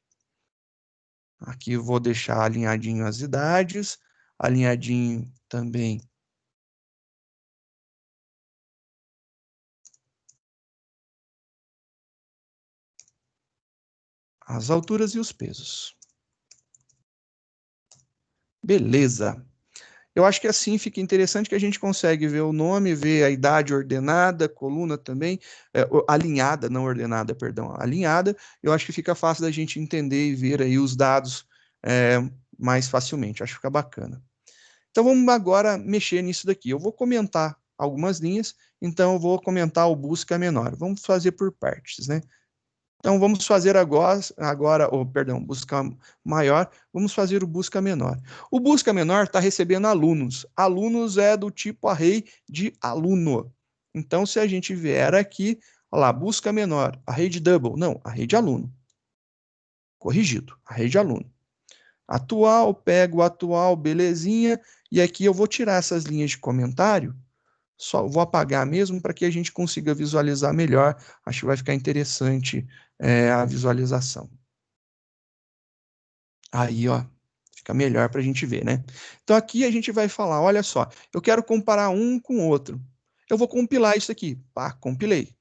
Aqui eu vou deixar alinhadinho as idades, alinhadinho também as alturas e os pesos. Beleza. Eu acho que assim fica interessante que a gente consegue ver o nome, ver a idade ordenada, coluna também, alinhada, não ordenada, perdão, alinhada. Eu acho que fica fácil da gente entender e ver aí os dados mais facilmente. Acho que fica bacana. Então vamos agora mexer nisso daqui. Eu vou comentar algumas linhas, então eu vou comentar o busca menor. Vamos fazer por partes, né? Então, vamos fazer agora, perdão, busca maior, vamos fazer o busca menor. O busca menor está recebendo alunos. Alunos é do tipo array de aluno. Então, se a gente vier aqui, olha lá, busca menor, array de double, não, array de aluno. Corrigido, array de aluno. Atual, pego o atual, belezinha, e aqui eu vou tirar essas linhas de comentário, só vou apagar mesmo para que a gente consiga visualizar melhor. Acho que vai ficar interessante a visualização. Aí, ó, fica melhor para a gente ver, né? Então aqui a gente vai falar, olha só, eu quero comparar um com o outro. Eu vou compilar isso aqui. Pá, compilei.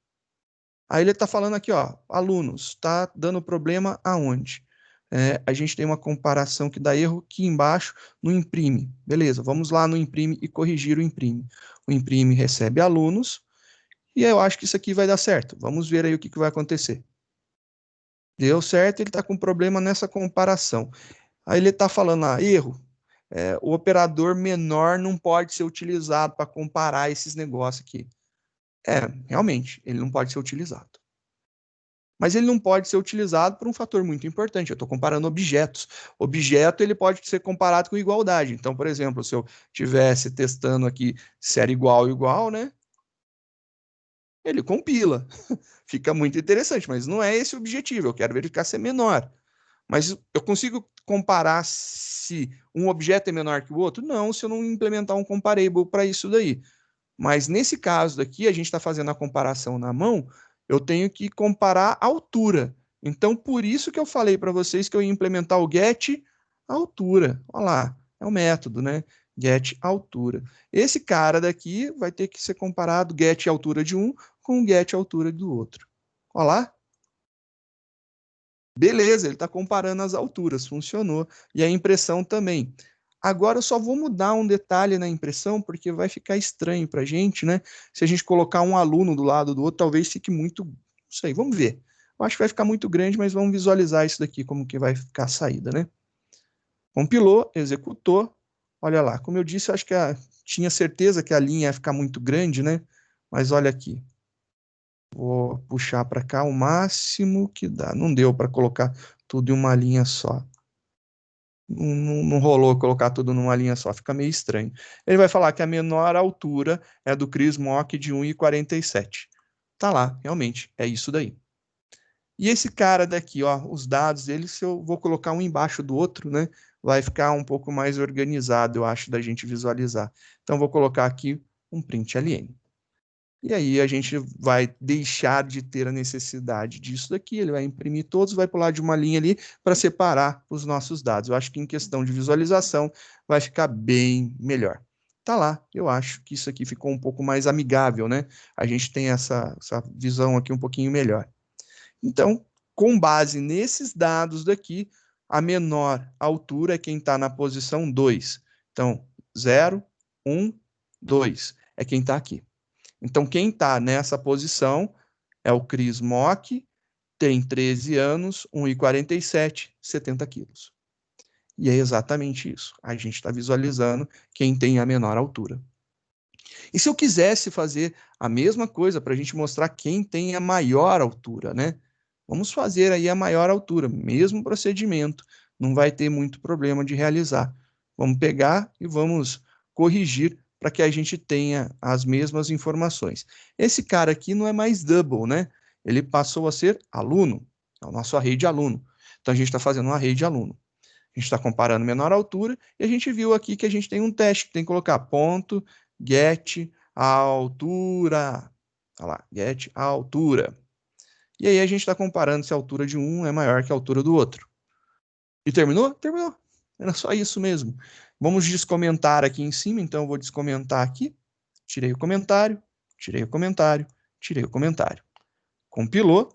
Aí ele está falando aqui, ó, alunos, está dando problema aonde? A gente tem uma comparação que dá erro aqui embaixo no imprime. Beleza, vamos lá no imprime e corrigir o imprime. O imprime recebe alunos e eu acho que isso aqui vai dar certo. Vamos ver aí o que vai acontecer. Deu certo, ele está com problema nessa comparação. Aí ele está falando, erro. O operador menor não pode ser utilizado para comparar esses negócios aqui. Realmente, ele não pode ser utilizado. Mas ele não pode ser utilizado por um fator muito importante. Eu estou comparando objetos. Objeto ele pode ser comparado com igualdade. Então, por exemplo, se eu estivesse testando aqui se era igual, né? Ele compila. Fica muito interessante, mas não é esse o objetivo. Eu quero verificar se é menor. Mas eu consigo comparar se um objeto é menor que o outro? Não, se eu não implementar um comparable para isso daí. Mas nesse caso daqui, a gente está fazendo a comparação na mão, eu tenho que comparar a altura. Então, por isso que eu falei para vocês que eu ia implementar o get altura. Olha lá, é o método, né? Get altura. Esse cara daqui vai ter que ser comparado get altura de um com get altura do outro. Olha lá. Beleza, ele está comparando as alturas, funcionou. E a impressão também. Agora eu só vou mudar um detalhe na impressão, porque vai ficar estranho para a gente, né? Se a gente colocar um aluno do lado do outro, talvez fique muito. Não sei, vamos ver. Eu acho que vai ficar muito grande, mas vamos visualizar isso daqui, como que vai ficar a saída, né? Compilou, executou. Olha lá, como eu disse, eu acho que tinha certeza que a linha ia ficar muito grande, né? Mas olha aqui. Vou puxar para cá o máximo que dá. Não deu para colocar tudo em uma linha só. Não rolou colocar tudo numa linha só, fica meio estranho. Ele vai falar que a menor altura é do Chris Mock de 1,47. Tá lá, realmente, é isso daí. E esse cara daqui, ó, os dados dele, se eu vou colocar um embaixo do outro, né, vai ficar um pouco mais organizado, eu acho, da gente visualizar. Então, vou colocar aqui um print LN. E aí a gente vai deixar de ter a necessidade disso daqui, ele vai imprimir todos, vai pular de uma linha ali para separar os nossos dados. Eu acho que em questão de visualização vai ficar bem melhor. Tá lá, eu acho que isso aqui ficou um pouco mais amigável, né? A gente tem essa visão aqui um pouquinho melhor. Então, com base nesses dados daqui, a menor altura é quem está na posição 2. Então, 0, 1, 2 é quem está aqui. Então, quem está nessa posição é o Chris Mock, tem 13 anos, 1,47, 70 quilos. E é exatamente isso. A gente está visualizando quem tem a menor altura. E se eu quisesse fazer a mesma coisa para a gente mostrar quem tem a maior altura, né? Vamos fazer aí a maior altura, mesmo procedimento, não vai ter muito problema de realizar. Vamos pegar e vamos corrigir para que a gente tenha as mesmas informações. Esse cara aqui não é mais double, né? Ele passou a ser aluno, é o nosso array de aluno. Então a gente está fazendo um array de aluno. A gente está comparando menor altura e a gente viu aqui que a gente tem um teste que tem que colocar ponto, get a altura. Olha lá, get a altura. E aí a gente está comparando se a altura de um é maior que a altura do outro. E terminou? Terminou. Era só isso mesmo. Vamos descomentar aqui em cima, então eu vou descomentar aqui. Tirei o comentário, tirei o comentário, tirei o comentário. Compilou.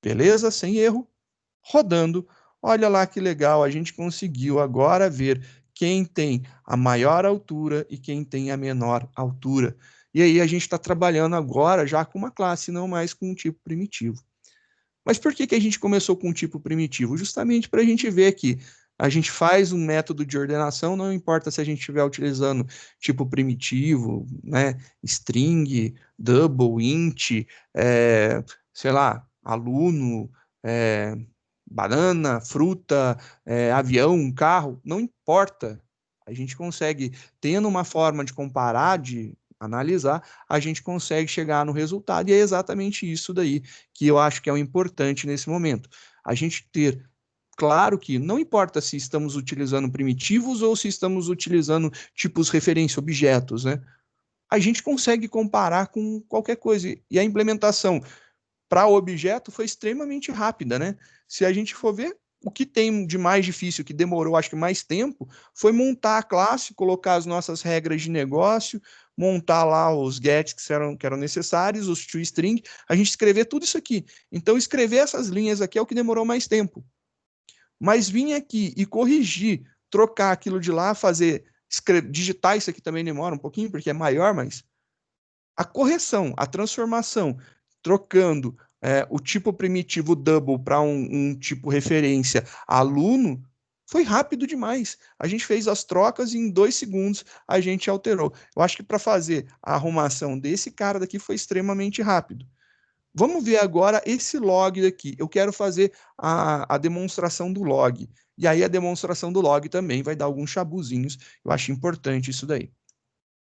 Beleza, sem erro. Rodando. Olha lá que legal, a gente conseguiu agora ver quem tem a maior altura e quem tem a menor altura. E aí a gente está trabalhando agora já com uma classe, não mais com um tipo primitivo. Mas por que a gente começou com um tipo primitivo? Justamente para a gente ver que a gente faz um método de ordenação, não importa se a gente estiver utilizando tipo primitivo, né, string, double, int, sei lá, aluno, banana, fruta, avião, carro, não importa. A gente consegue, tendo uma forma de comparar, de analisar, a gente consegue chegar no resultado, e é exatamente isso daí que eu acho que é o importante nesse momento. A gente ter claro que não importa se estamos utilizando primitivos ou se estamos utilizando tipos referência, objetos, né? A gente consegue comparar com qualquer coisa, e a implementação para o objeto foi extremamente rápida, né? Se a gente for ver, o que tem de mais difícil, que demorou acho que mais tempo, foi montar a classe, colocar as nossas regras de negócio, montar lá os gets que eram necessários, os toString, a gente escrever tudo isso aqui. Então, escrever essas linhas aqui é o que demorou mais tempo. Mas vir aqui e corrigir, trocar aquilo de lá, digitar isso aqui também demora um pouquinho, porque é maior, mas a correção, a transformação, trocando o tipo primitivo double para um tipo referência aluno, foi rápido demais. A gente fez as trocas e em 2 segundos a gente alterou. Eu acho que para fazer a arrumação desse cara daqui foi extremamente rápido. Vamos ver agora esse log daqui. Eu quero fazer a demonstração do log. E aí a demonstração do log também vai dar alguns chabuzinhos. Eu acho importante isso daí.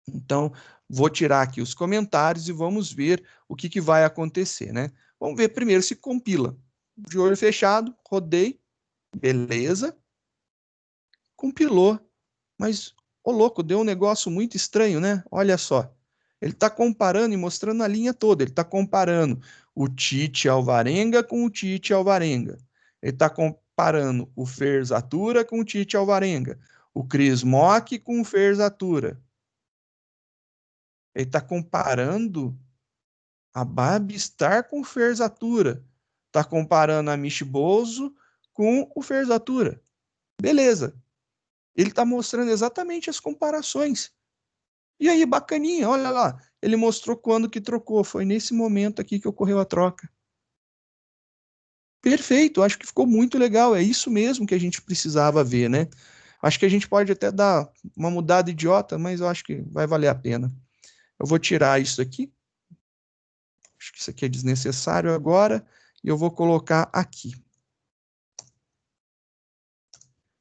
Então, vou tirar aqui os comentários e vamos ver o que vai acontecer, né? Vamos ver primeiro se compila. De olho fechado, rodei, beleza. Compilou, mas, ô louco, deu um negócio muito estranho, né? Olha só. Ele está comparando e mostrando a linha toda. Ele está comparando o Tite Alvarenga com o Tite Alvarenga. Ele está comparando o Ferzatura com o Tite Alvarenga. O Chris Mock com o Ferzatura. Ele está comparando a Babstar com o Ferzatura. Está comparando a Michi Bozo com o Ferzatura. Beleza. Ele está mostrando exatamente as comparações. E aí, bacaninha, olha lá. Ele mostrou quando que trocou. Foi nesse momento aqui que ocorreu a troca. Perfeito, acho que ficou muito legal. É isso mesmo que a gente precisava ver, né? Acho que a gente pode até dar uma mudada idiota, mas eu acho que vai valer a pena. Eu vou tirar isso aqui. Acho que isso aqui é desnecessário agora. E eu vou colocar aqui.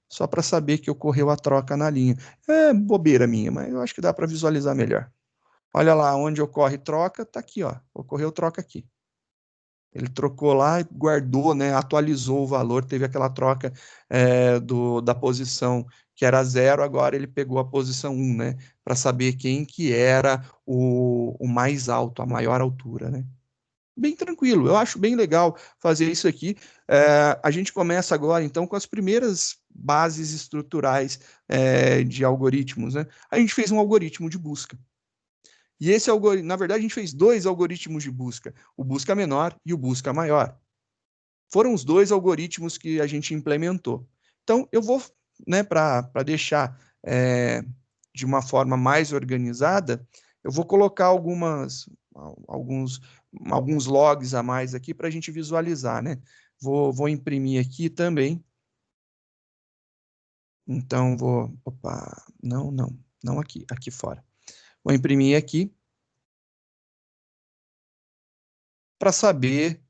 Só para saber que ocorreu a troca na linha. É bobeira minha, mas eu acho que dá para visualizar melhor. Olha lá, onde ocorre troca, está aqui, ó. Ocorreu troca aqui. Ele trocou lá, guardou, né, atualizou o valor, teve aquela troca da posição que era 0, agora ele pegou a posição 1, né, para saber quem que era o mais alto, a maior altura, né. Bem tranquilo, eu acho bem legal fazer isso aqui. A gente começa agora, então, com as primeiras bases estruturais de algoritmos, né. A gente fez um algoritmo de busca. E esse algoritmo, na verdade, a gente fez 2 algoritmos de busca, o busca menor e o busca maior. Foram os 2 algoritmos que a gente implementou. Então, eu vou, né, para deixar de uma forma mais organizada, eu vou colocar alguns logs a mais aqui para a gente visualizar, né? Vou imprimir aqui também. Então, opa, não aqui fora. Vou imprimir aqui para saber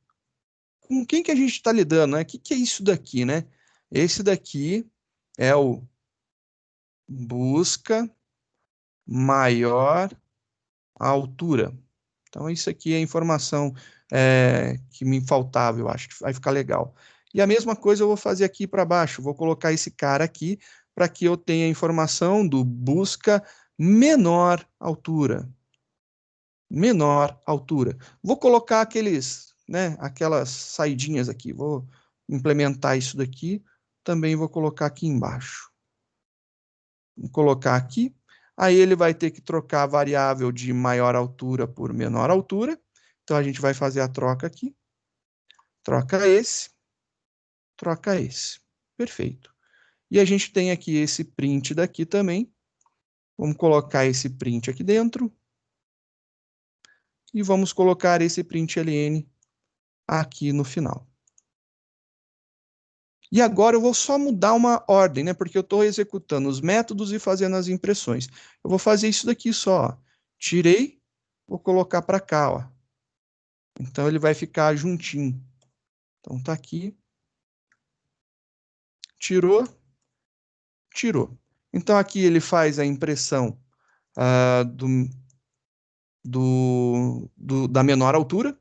com quem que a gente está lidando, né? O que é isso daqui, né? Esse daqui é o busca maior altura. Então, isso aqui é a informação que me faltava, eu acho que vai ficar legal. E a mesma coisa eu vou fazer aqui para baixo, vou colocar esse cara aqui para que eu tenha a informação do busca menor altura. Menor altura. Vou colocar aquelas saidinhas aqui, vou implementar isso daqui, também vou colocar aqui embaixo. Vou colocar aqui, aí ele vai ter que trocar a variável de maior altura por menor altura, então a gente vai fazer a troca aqui, troca esse, perfeito. E a gente tem aqui esse print daqui também, vamos colocar esse print aqui dentro, e vamos colocar esse print ln aqui no final. E agora eu vou só mudar uma ordem, né? Porque eu estou executando os métodos e fazendo as impressões. Eu vou fazer isso daqui só. Ó. Tirei, vou colocar para cá. Ó. Então ele vai ficar juntinho. Então tá aqui. Tirou, tirou. Então aqui ele faz a impressão da menor altura.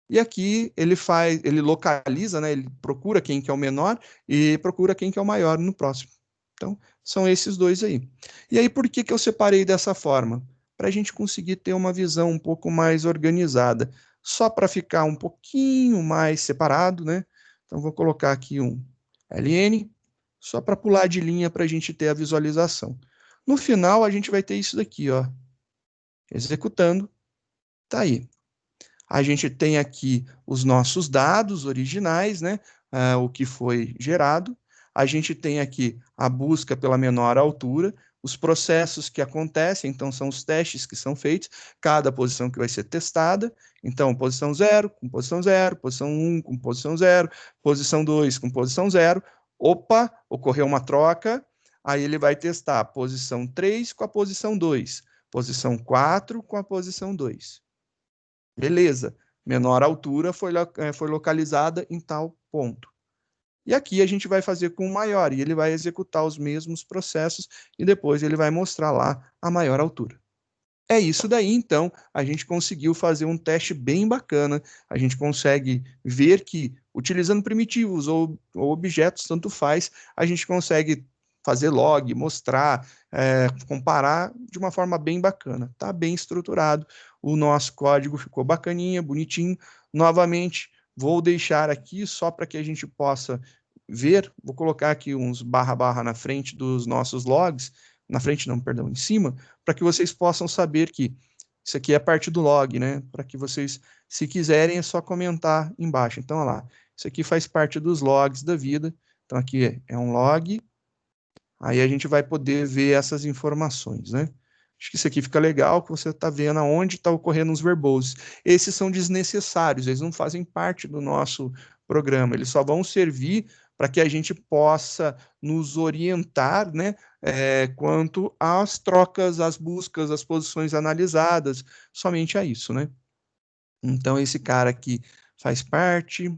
E aqui ele localiza, né? Ele procura quem que é o menor e procura quem que é o maior no próximo. Então, são esses 2 aí. E aí, por que que eu separei dessa forma? Para a gente conseguir ter uma visão um pouco mais organizada. Só para ficar um pouquinho mais separado, né? Então, vou colocar aqui um LN, só para pular de linha para a gente ter a visualização. No final, a gente vai ter isso daqui, ó. Executando. Tá aí. A gente tem aqui os nossos dados originais, né? O que foi gerado. A gente tem aqui a busca pela menor altura, os processos que acontecem, então são os testes que são feitos, cada posição que vai ser testada. Então, posição 0 com posição 0, posição 1 com posição 0, posição 2 com posição 0. Opa, ocorreu uma troca, aí ele vai testar a posição 3 com a posição 2, posição 4 com a posição 2. Beleza, menor altura foi localizada em tal ponto. E aqui a gente vai fazer com o maior, e ele vai executar os mesmos processos, e depois ele vai mostrar lá a maior altura. É isso daí, então, a gente conseguiu fazer um teste bem bacana, a gente consegue ver que, utilizando primitivos ou objetos, tanto faz, a gente consegue fazer log, mostrar, comparar de uma forma bem bacana. Está bem estruturado, o nosso código ficou bacaninha, bonitinho. Novamente, vou deixar aqui só para que a gente possa ver, vou colocar aqui uns barra na frente dos nossos logs, na frente não, perdão, em cima, para que vocês possam saber que isso aqui é parte do log, né? Para que vocês, se quiserem, é só comentar embaixo. Então, olha lá, isso aqui faz parte dos logs da vida. Então, aqui é um log, aí a gente vai poder ver essas informações, né? Acho que isso aqui fica legal, que você está vendo aonde está ocorrendo os verboses. Esses são desnecessários, eles não fazem parte do nosso programa, eles só vão servir para que a gente possa nos orientar, né, quanto às trocas, às buscas, às posições analisadas, somente a isso, né? Então, esse cara aqui faz parte,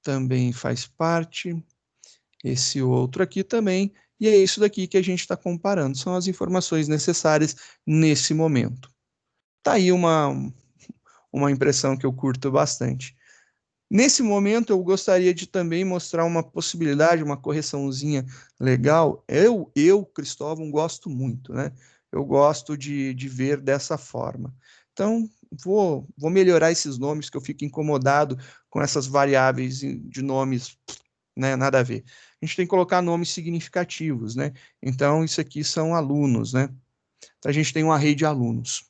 também faz parte, esse outro aqui também, e é isso daqui que a gente está comparando, são as informações necessárias nesse momento. Tá aí uma impressão que eu curto bastante. Nesse momento, eu gostaria de também mostrar uma possibilidade, uma correçãozinha legal. Cristóvão, gosto muito, né? Eu gosto de ver dessa forma. Então, vou melhorar esses nomes, que eu fico incomodado com essas variáveis de nomes, né? Nada a ver. A gente tem que colocar nomes significativos, né? Então, isso aqui são alunos, né? Então, a gente tem um array de alunos.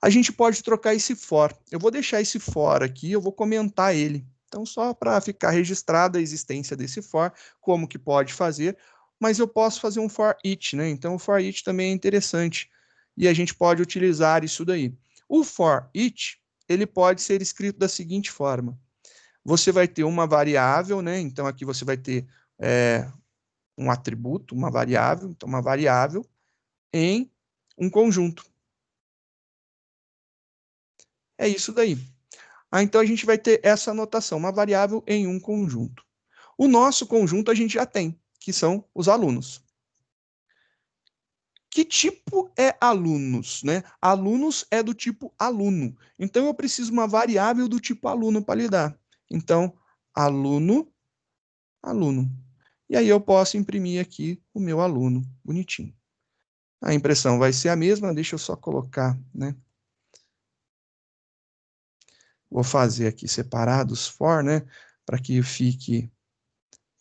A gente pode trocar esse for. Eu vou deixar esse for aqui, eu vou comentar ele. Então, só para ficar registrada a existência desse for, como que pode fazer, mas eu posso fazer um for each, né? Então, o for each também é interessante, e a gente pode utilizar isso daí. O for each, ele pode ser escrito da seguinte forma. Você vai ter uma variável, né? Então, aqui você vai ter um atributo, uma variável, então uma variável em um conjunto. É isso daí. Então, a gente vai ter essa anotação, uma variável em um conjunto. O nosso conjunto a gente já tem, que são os alunos. Que tipo é alunos, né? Alunos é do tipo aluno. Então, eu preciso uma variável do tipo aluno para lidar. Então, aluno, aluno. E aí eu posso imprimir aqui o meu aluno, bonitinho. A impressão vai ser a mesma, deixa eu só colocar, né? Vou fazer aqui separados for, né? Para que fique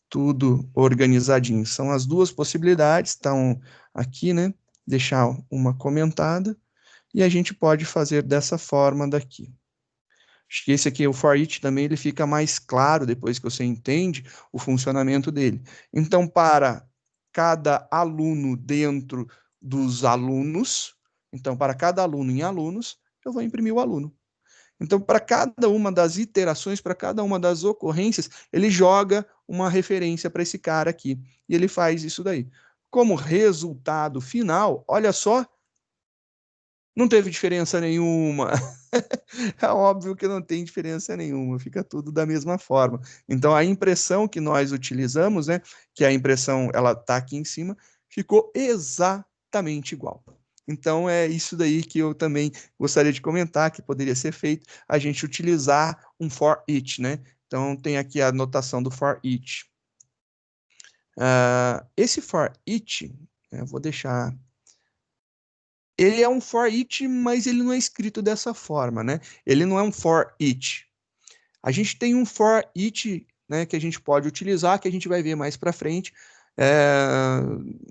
tudo organizadinho. São as duas possibilidades, estão aqui, né? Deixar uma comentada, e a gente pode fazer dessa forma daqui. Acho que esse aqui, o for each, também ele fica mais claro depois que você entende o funcionamento dele. Então, para cada aluno dentro dos alunos, então, para cada aluno em alunos, eu vou imprimir o aluno. Então, para cada uma das iterações, para cada uma das ocorrências, ele joga uma referência para esse cara aqui. E ele faz isso daí. Como resultado final, olha só, não teve diferença nenhuma. É óbvio que não tem diferença nenhuma, fica tudo da mesma forma. Então, a impressão que nós utilizamos, né, que a impressão ela está aqui em cima, ficou exatamente igual. Então, é isso daí que eu também gostaria de comentar, que poderia ser feito, a gente utilizar um for each, né? Então, tem aqui a notação do for each. Esse for each, eu vou deixar... Ele é um for each, mas ele não é escrito dessa forma, né? Ele não é um for each. A gente tem um for each, né, que a gente pode utilizar, que a gente vai ver mais para frente,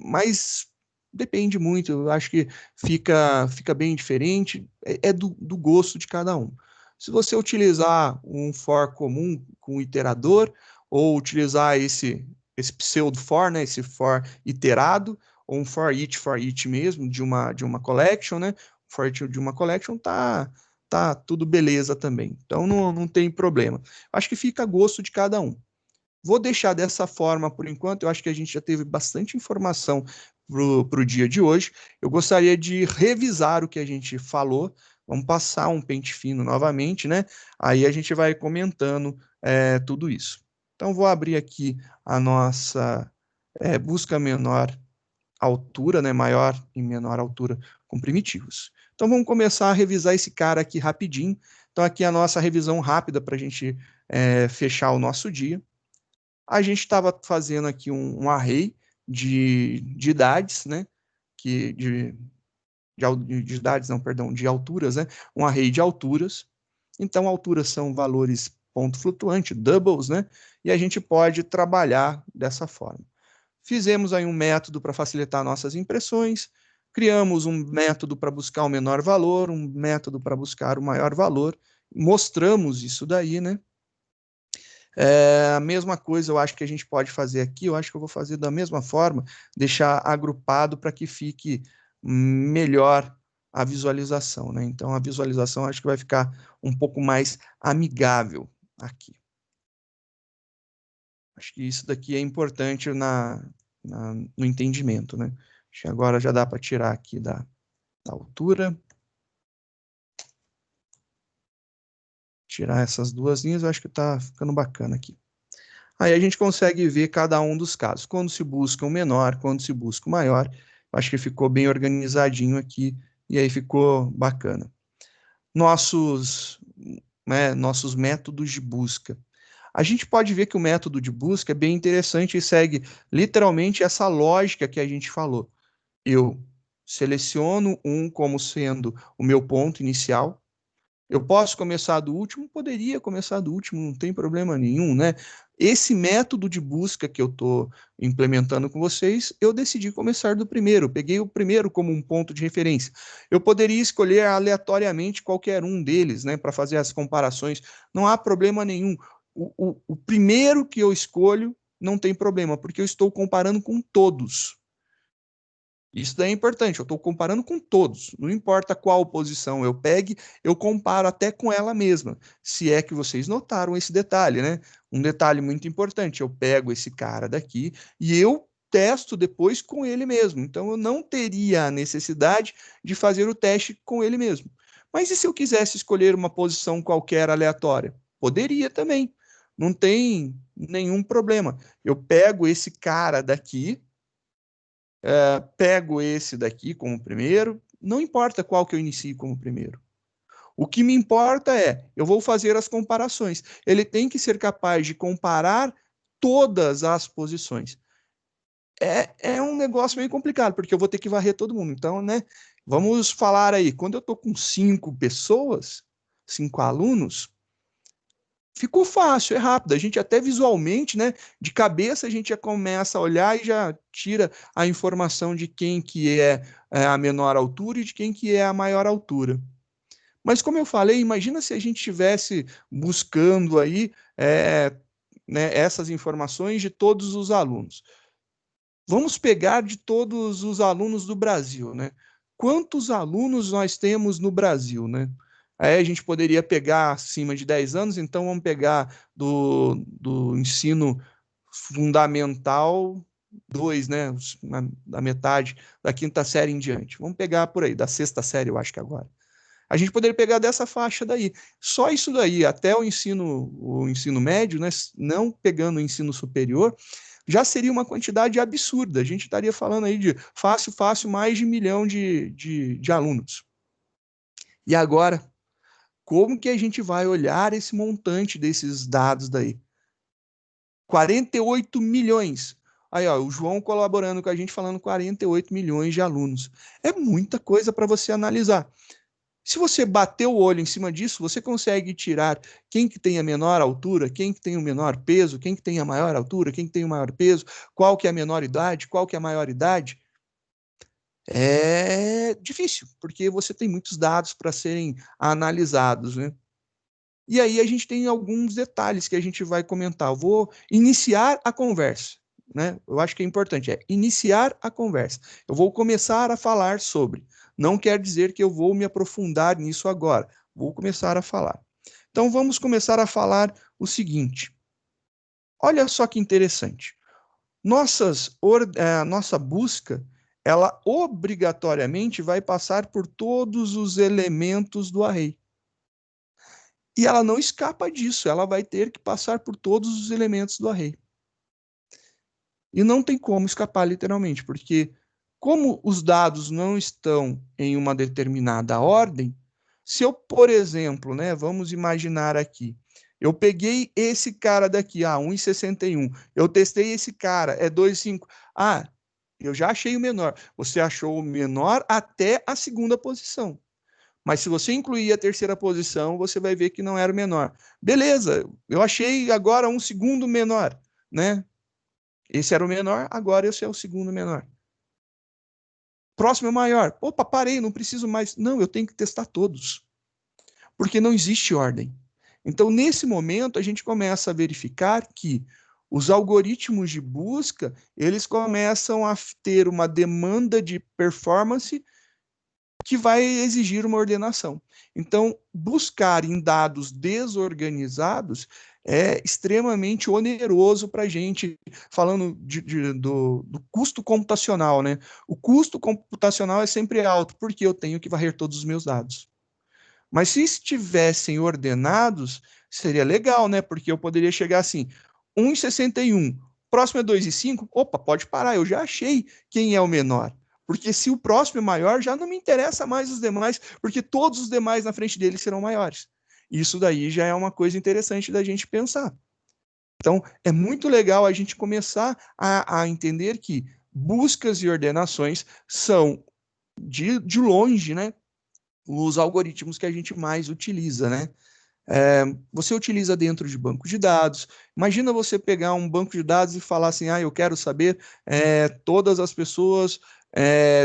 mas depende muito, eu acho que fica bem diferente, é do gosto de cada um. Se você utilizar um for comum com iterador, ou utilizar esse pseudo for, né, esse for iterado, ou um for each mesmo, de uma collection, né, for each de uma collection, tá tudo beleza também. Então não tem problema. Acho que fica a gosto de cada um. Vou deixar dessa forma por enquanto. Eu acho que a gente já teve bastante informação para o dia de hoje. Eu gostaria de revisar o que a gente falou. Vamos passar um pente fino novamente, né? Aí a gente vai comentando tudo isso. Então, vou abrir aqui a nossa busca menor altura, né? Maior e menor altura com primitivos. Então, vamos começar a revisar esse cara aqui rapidinho. Então, aqui a nossa revisão rápida para a gente fechar o nosso dia. A gente estava fazendo aqui um array de idades, né? De idades, não, perdão, de alturas, né? Um array de alturas. Então, alturas são valores ponto flutuante, doubles, né? E a gente pode trabalhar dessa forma. Fizemos aí um método para facilitar nossas impressões, criamos um método para buscar o menor valor, um método para buscar o maior valor, mostramos isso daí, né? A mesma coisa eu acho que a gente pode fazer aqui, eu acho que eu vou fazer da mesma forma, deixar agrupado para que fique melhor a visualização, né? Então, a visualização acho que vai ficar um pouco mais amigável aqui. Acho que isso daqui é importante no entendimento, né? Acho que agora já dá para tirar aqui da altura. Tirar essas duas linhas, eu acho que está ficando bacana aqui. Aí a gente consegue ver cada um dos casos. Quando se busca o menor, quando se busca o maior. Acho que ficou bem organizadinho aqui e aí ficou bacana. Nossos métodos de busca. A gente pode ver que o método de busca é bem interessante e segue literalmente essa lógica que a gente falou. Eu seleciono um como sendo o meu ponto inicial, Eu posso começar do último? Poderia começar do último, não tem problema nenhum, né? Esse método de busca que eu estou implementando com vocês, eu decidi começar do primeiro, peguei o primeiro como um ponto de referência. Eu poderia escolher aleatoriamente qualquer um deles, né, para fazer as comparações, não há problema nenhum. O primeiro que eu escolho não tem problema, porque eu estou comparando com todos. Isso daí é importante, eu estou comparando com todos, não importa qual posição eu pegue, eu comparo até com ela mesma, se é que vocês notaram esse detalhe, né? Um detalhe muito importante, eu pego esse cara daqui e eu testo depois com ele mesmo, então eu não teria a necessidade de fazer o teste com ele mesmo. Mas e se eu quisesse escolher uma posição qualquer aleatória? Poderia também, não tem nenhum problema. Eu pego esse cara daqui, pego esse daqui como primeiro, não importa qual que eu inicie como primeiro. O que me importa é, eu vou fazer as comparações. Ele tem que ser capaz de comparar todas as posições. É um negócio meio complicado, porque eu vou ter que varrer todo mundo. Então, né, vamos falar aí, quando eu estou com 5 pessoas, 5 alunos, ficou fácil, é rápido. A gente até visualmente, né, de cabeça a gente já começa a olhar e já tira a informação de quem que é a menor altura e de quem que é a maior altura. Mas como eu falei, imagina se a gente estivesse buscando aí né, essas informações de todos os alunos. Vamos pegar de todos os alunos do Brasil, né? Quantos alunos nós temos no Brasil, né? Aí a gente poderia pegar acima de 10 anos, então vamos pegar do ensino fundamental 2, né? Da metade da quinta série em diante. Vamos pegar por aí, da sexta série, eu acho que agora. A gente poderia pegar dessa faixa daí. Só isso daí, até o ensino médio, né? Não pegando o ensino superior, já seria uma quantidade absurda. A gente estaria falando aí de fácil, mais de 1 milhão de alunos. E agora, como que a gente vai olhar esse montante desses dados daí? 48 milhões. Aí, ó, o João colaborando com a gente, falando 48 milhões de alunos. É muita coisa para você analisar. Se você bater o olho em cima disso, você consegue tirar quem que tem a menor altura, quem que tem o menor peso, quem que tem a maior altura, quem que tem o maior peso, qual que é a menor idade, qual que é a maior idade. É difícil, porque você tem muitos dados para serem analisados, né? E aí a gente tem alguns detalhes que a gente vai comentar. Eu vou iniciar a conversa, né? Eu acho que é importante, é iniciar a conversa. Eu vou começar a falar sobre. Não quer dizer que eu vou me aprofundar nisso agora. Vou começar a falar. Então vamos começar a falar o seguinte. Olha só que interessante. Nossa busca, ela obrigatoriamente vai passar por todos os elementos do array. E ela não escapa disso, ela vai ter que passar por todos os elementos do array. E não tem como escapar literalmente, porque como os dados não estão em uma determinada ordem, se eu, por exemplo, né, vamos imaginar aqui, eu peguei esse cara daqui, 1,61, eu testei esse cara, é 2,5, eu já achei o menor. Você achou o menor até a segunda posição. Mas se você incluir a terceira posição, você vai ver que não era o menor. Beleza, eu achei agora um segundo menor, né? Esse era o menor, agora esse é o segundo menor. Próximo é o maior. Opa, parei, não preciso mais. Não, eu tenho que testar todos. Porque não existe ordem. Então, nesse momento, a gente começa a verificar que os algoritmos de busca, eles começam a ter uma demanda de performance que vai exigir uma ordenação. Então, buscar em dados desorganizados é extremamente oneroso para a gente, falando do custo computacional, né? O custo computacional é sempre alto, porque eu tenho que varrer todos os meus dados. Mas se estivessem ordenados, seria legal, né? Porque eu poderia chegar assim, 1,61, próximo é 2,5, opa, pode parar, eu já achei quem é o menor. Porque se o próximo é maior, já não me interessa mais os demais, porque todos os demais na frente dele serão maiores. Isso daí já é uma coisa interessante da gente pensar. Então, é muito legal a gente começar a entender que buscas e ordenações são, de longe, né, os algoritmos que a gente mais utiliza, né? Você utiliza dentro de banco de dados. Imagina você pegar um banco de dados e falar assim, eu quero saber todas as pessoas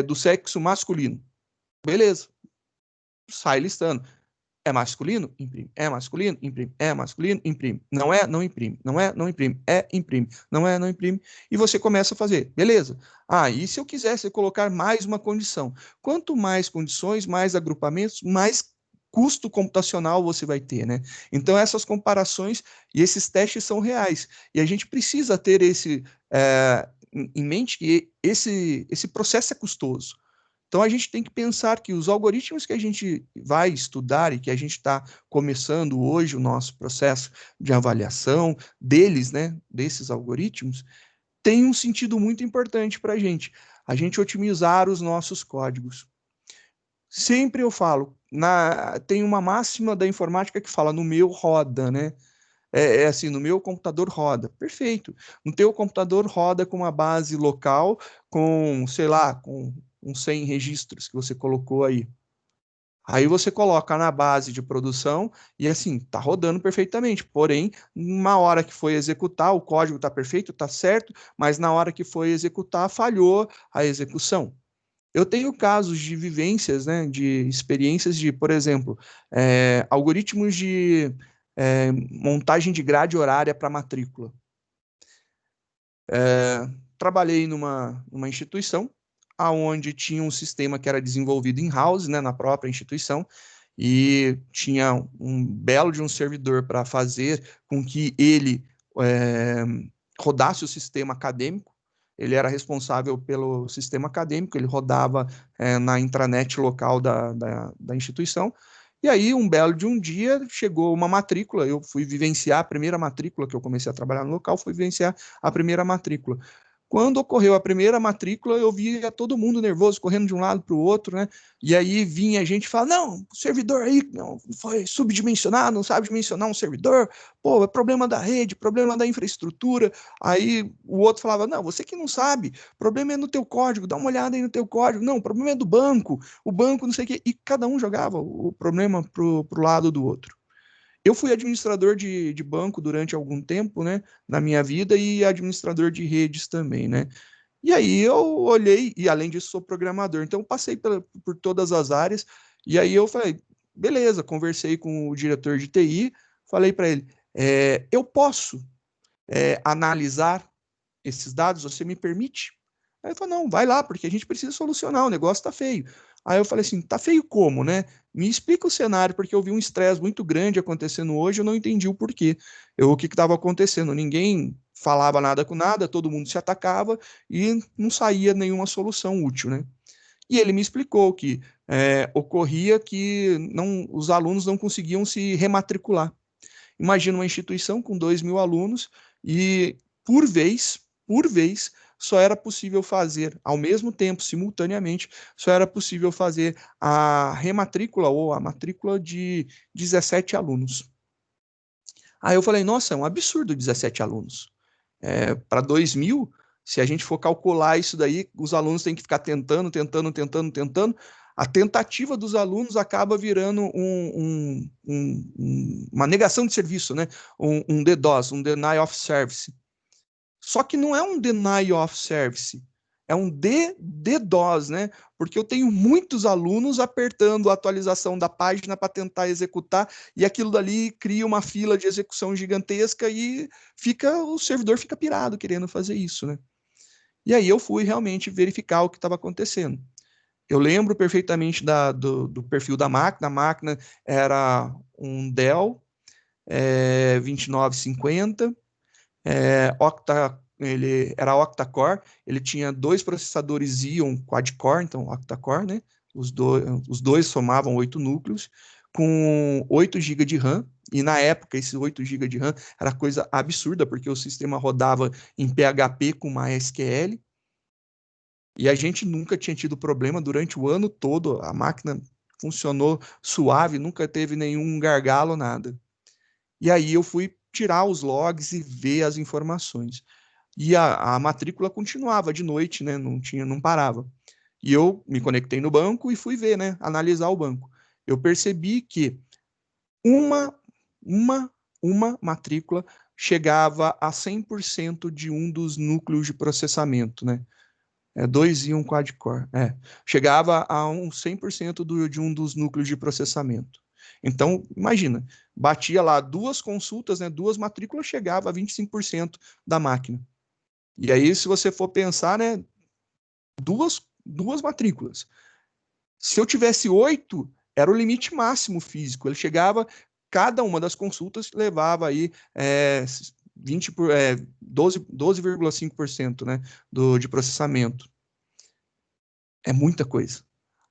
do sexo masculino. Beleza, sai listando. É masculino? Imprime. É masculino? Imprime. É masculino? Imprime. Não é? Não imprime. Não é? Não imprime. É? Imprime. Não é? Não imprime. E você começa a fazer. Beleza. E se eu quisesse colocar mais uma condição? Quanto mais condições, mais agrupamentos, mais custo computacional você vai ter, né? Então, essas comparações e esses testes são reais. E a gente precisa ter em mente que esse processo é custoso. Então, a gente tem que pensar que os algoritmos que a gente vai estudar e que a gente está começando hoje o nosso processo de avaliação deles, né, desses algoritmos, tem um sentido muito importante para a gente otimizar os nossos códigos. Sempre eu falo, tem uma máxima da informática que fala, no meu roda, né? Assim, no meu computador roda. Perfeito. No teu computador roda com uma base local, com, sei lá, com uns 100 registros que você colocou aí. Aí você coloca na base de produção e assim, tá rodando perfeitamente. Porém, na hora que foi executar, o código tá perfeito, tá certo, mas na hora que foi executar, falhou a execução. Eu tenho casos de vivências, né, de experiências de, por exemplo, algoritmos de montagem de grade horária para matrícula. Trabalhei numa instituição onde tinha um sistema que era desenvolvido in-house, né, na própria instituição, e tinha um belo de um servidor para fazer com que ele rodasse o sistema acadêmico. Ele era responsável pelo sistema acadêmico, ele rodava na intranet local da instituição. E aí, um belo de um dia, chegou uma matrícula, eu fui vivenciar a primeira matrícula, que eu comecei a trabalhar no local, fui vivenciar a primeira matrícula. Quando ocorreu a primeira matrícula, eu via todo mundo nervoso, correndo de um lado para o outro, né? E aí vinha a gente falar, não, o servidor aí não foi subdimensionado, não sabe dimensionar um servidor, pô, é problema da rede, problema da infraestrutura. Aí o outro falava, não, você que não sabe, o problema é no teu código, dá uma olhada aí no teu código. Não, o problema é do banco, o banco não sei o quê. E cada um jogava o problema pro lado do outro. Eu fui administrador de banco durante algum tempo, né, na minha vida, e administrador de redes também, né? E aí eu olhei, e além disso sou programador, então passei por todas as áreas, e aí eu falei, beleza, conversei com o diretor de TI, falei para ele, eu posso analisar esses dados, você me permite? Aí ele falou, não, vai lá, porque a gente precisa solucionar, o negócio está feio. Aí eu falei assim, tá feio como, né? Me explica o cenário, porque eu vi um estresse muito grande acontecendo hoje, eu não entendi o porquê. O que estava acontecendo? Ninguém falava nada com nada, todo mundo se atacava e não saía nenhuma solução útil, né? E ele me explicou que ocorria que os alunos não conseguiam se rematricular. Imagina uma instituição com 2.000 alunos e, por vez, só era possível fazer, ao mesmo tempo, simultaneamente, só era possível fazer a rematrícula ou a matrícula de 17 alunos. Aí eu falei, nossa, é um absurdo 17 alunos. Para 2.000, se a gente for calcular isso daí, os alunos têm que ficar tentando. A tentativa dos alunos acaba virando uma negação de serviço, né? Um DDoS, um Denial of Service. Só que não é um Denial of Service, é um DDoS, né? Porque eu tenho muitos alunos apertando a atualização da página para tentar executar, e aquilo dali cria uma fila de execução gigantesca e o servidor fica pirado querendo fazer isso, né? E aí eu fui realmente verificar o que estava acontecendo. Eu lembro perfeitamente do perfil da máquina. A máquina era um Dell 2950, ele era octa-core, ele tinha 2 processadores Xeon quad-core, então octa-core, né? Os dois somavam 8 núcleos, com 8 GB de RAM, e na época esses 8 GB de RAM era coisa absurda, porque o sistema rodava em PHP com MySQL, e a gente nunca tinha tido problema durante o ano todo, a máquina funcionou suave, nunca teve nenhum gargalo, nada. E aí eu fui tirar os logs e ver as informações. E a matrícula continuava de noite, né? Não parava. E eu me conectei no banco e fui ver, né? Analisar o banco. eu percebi que uma matrícula chegava a 100% de um dos núcleos de processamento, né? 2 e 1 quad-core. Chegava a 100% de um dos núcleos de processamento. Então, imagina, batia lá 2 consultas, né, 2 matrículas, chegava a 25% da máquina. E aí, se você for pensar, né, duas matrículas. Se eu tivesse 8, era o limite máximo físico. Ele chegava, cada uma das consultas levava aí 12,5%, né, de processamento. É muita coisa.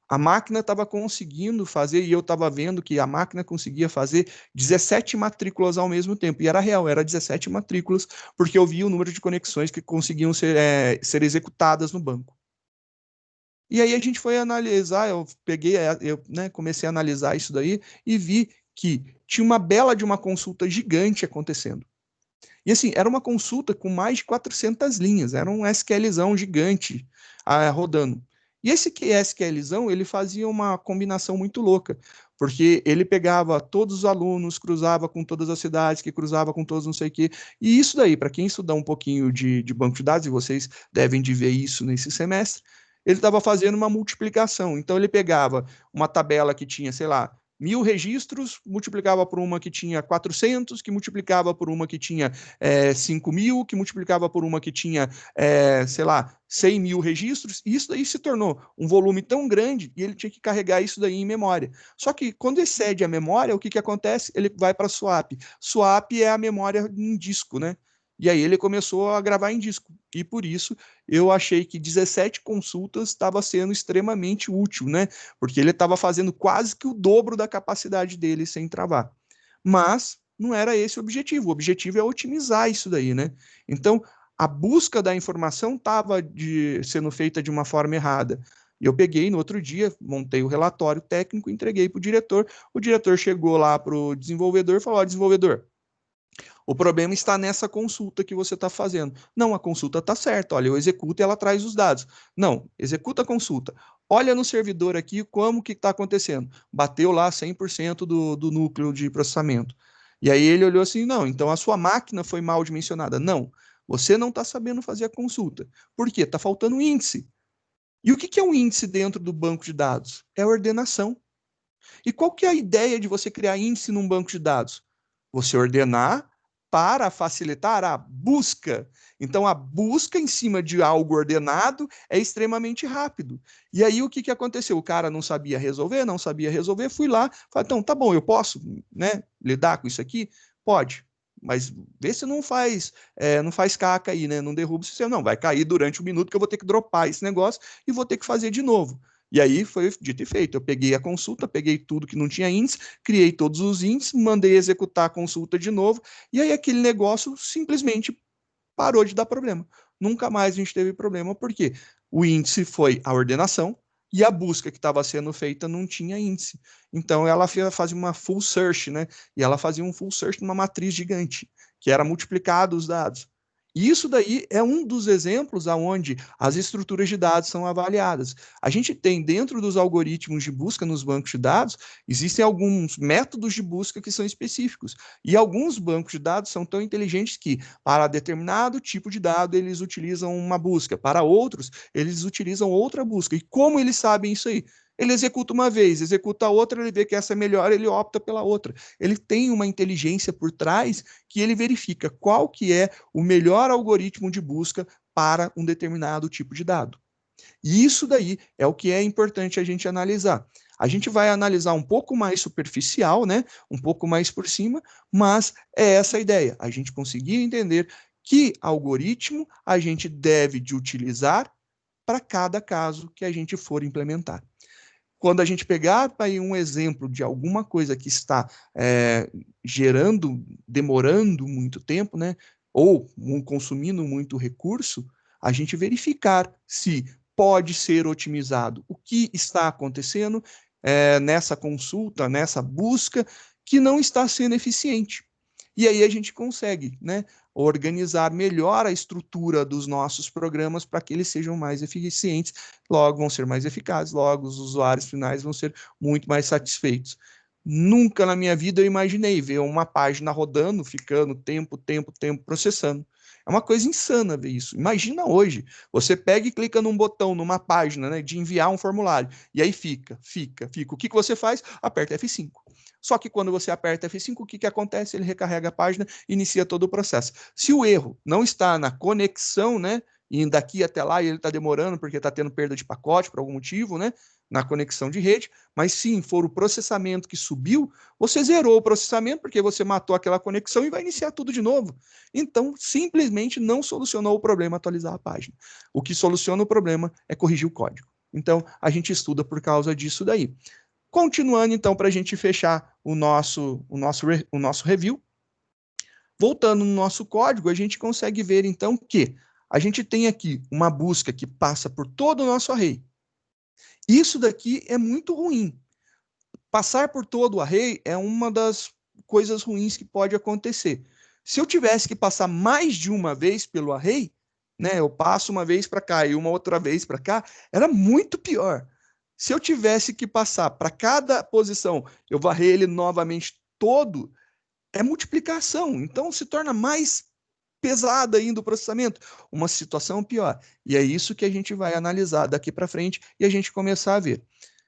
A máquina estava conseguindo fazer, e eu estava vendo que a máquina conseguia fazer 17 matrículas ao mesmo tempo. E era real, era 17 matrículas, porque eu vi o número de conexões que conseguiam ser executadas no banco. E aí a gente foi analisar, né, comecei a analisar isso daí e vi que tinha uma bela de uma consulta gigante acontecendo. E assim, era uma consulta com mais de 400 linhas, era um SQLzão gigante rodando. E esse SQLzão, ele fazia uma combinação muito louca, porque ele pegava todos os alunos, cruzava com todas as cidades, que cruzava com todos não sei o quê. E isso daí, para quem estudar um pouquinho de banco de dados, e vocês devem de ver isso nesse semestre, ele estava fazendo uma multiplicação. Então, ele pegava uma tabela que tinha, sei lá, 1.000 registros, multiplicava por uma que tinha 400, que multiplicava por uma que tinha 5.000, que multiplicava por uma que tinha, sei lá, 100.000 registros, e isso daí se tornou um volume tão grande, e ele tinha que carregar isso daí em memória. Só que quando excede a memória, o que acontece? Ele vai para swap. Swap é a memória em disco, né? E aí ele começou a gravar em disco. E por isso eu achei que 17 consultas estava sendo extremamente útil, né? Porque ele estava fazendo quase que o dobro da capacidade dele sem travar. Mas não era esse o objetivo. O objetivo é otimizar isso daí, né? Então, a busca da informação estava sendo feita de uma forma errada. Eu peguei no outro dia, montei o relatório técnico, entreguei para o diretor chegou lá para o desenvolvedor e falou, ó, desenvolvedor, o problema está nessa consulta que você está fazendo. Não, a consulta está certa. Olha, eu executo e ela traz os dados. Não, executa a consulta. Olha no servidor aqui como que está acontecendo. Bateu lá 100% do núcleo de processamento. E aí ele olhou assim, não, então a sua máquina foi mal dimensionada. Não, você não está sabendo fazer a consulta. Por quê? Está faltando índice. E o que é um índice dentro do banco de dados? É a ordenação. E qual que é a ideia de você criar índice num banco de dados? Você ordenar para facilitar a busca. Então, a busca em cima de algo ordenado é extremamente rápido. E aí, o que aconteceu? O cara não sabia resolver, fui lá, falei, então, tá bom, eu posso, né, lidar com isso aqui? Pode, mas vê se não faz caca aí, né? Não derruba o sistema, não. Vai cair durante um minuto que eu vou ter que dropar esse negócio e vou ter que fazer de novo. E aí foi dito e feito. Eu peguei a consulta, peguei tudo que não tinha índice, criei todos os índices, mandei executar a consulta de novo, e aí aquele negócio simplesmente parou de dar problema. Nunca mais a gente teve problema, porque o índice foi a ordenação e a busca que estava sendo feita não tinha índice. Então ela fazia uma full search, né? E ela fazia um full search numa matriz gigante, que era multiplicado os dados. E isso daí é um dos exemplos aonde as estruturas de dados são avaliadas. A gente tem dentro dos algoritmos de busca nos bancos de dados, existem alguns métodos de busca que são específicos. E alguns bancos de dados são tão inteligentes que, para determinado tipo de dado, eles utilizam uma busca. Para outros, eles utilizam outra busca. E como eles sabem isso aí? Ele executa uma vez, executa a outra, ele vê que essa é melhor, ele opta pela outra. Ele tem uma inteligência por trás que ele verifica qual que é o melhor algoritmo de busca para um determinado tipo de dado. E isso daí é o que é importante a gente analisar. A gente vai analisar um pouco mais superficial, né? Um pouco mais por cima, mas é essa a ideia. A gente conseguir entender que algoritmo a gente deve de utilizar para cada caso que a gente for implementar. Quando a gente pegar aí um exemplo de alguma coisa que está demorando muito tempo, né? Ou consumindo muito recurso, a gente verificar se pode ser otimizado, o que está acontecendo nessa consulta, nessa busca, que não está sendo eficiente. E aí a gente consegue, né, organizar melhor a estrutura dos nossos programas para que eles sejam mais eficientes, logo vão ser mais eficazes, logo os usuários finais vão ser muito mais satisfeitos. Nunca na minha vida eu imaginei ver uma página rodando, ficando tempo processando. É uma coisa insana ver isso. Imagina hoje, você pega e clica num botão, numa página, né, de enviar um formulário, e aí fica. O que você faz? Aperta F5. Só que quando você aperta F5, o que acontece? Ele recarrega a página e inicia todo o processo. Se o erro não está na conexão, né, e daqui até lá ele está demorando porque está tendo perda de pacote por algum motivo, né, na conexão de rede, mas sim for o processamento que subiu, você zerou o processamento porque você matou aquela conexão e vai iniciar tudo de novo. Então, simplesmente não solucionou o problema atualizar a página. O que soluciona o problema é corrigir o código. Então, a gente estuda por causa disso daí. Continuando, então, para a gente fechar o nosso review, voltando no nosso código, a gente consegue ver, então, que a gente tem aqui uma busca que passa por todo o nosso array. Isso daqui é muito ruim. Passar por todo o array é uma das coisas ruins que pode acontecer. Se eu tivesse que passar mais de uma vez pelo array, né, eu passo uma vez para cá e uma outra vez para cá, era muito pior. Se eu tivesse que passar para cada posição, eu varrer ele novamente todo, é multiplicação. Então se torna mais pesada ainda o processamento, uma situação pior. E é isso que a gente vai analisar daqui para frente e a gente começar a ver.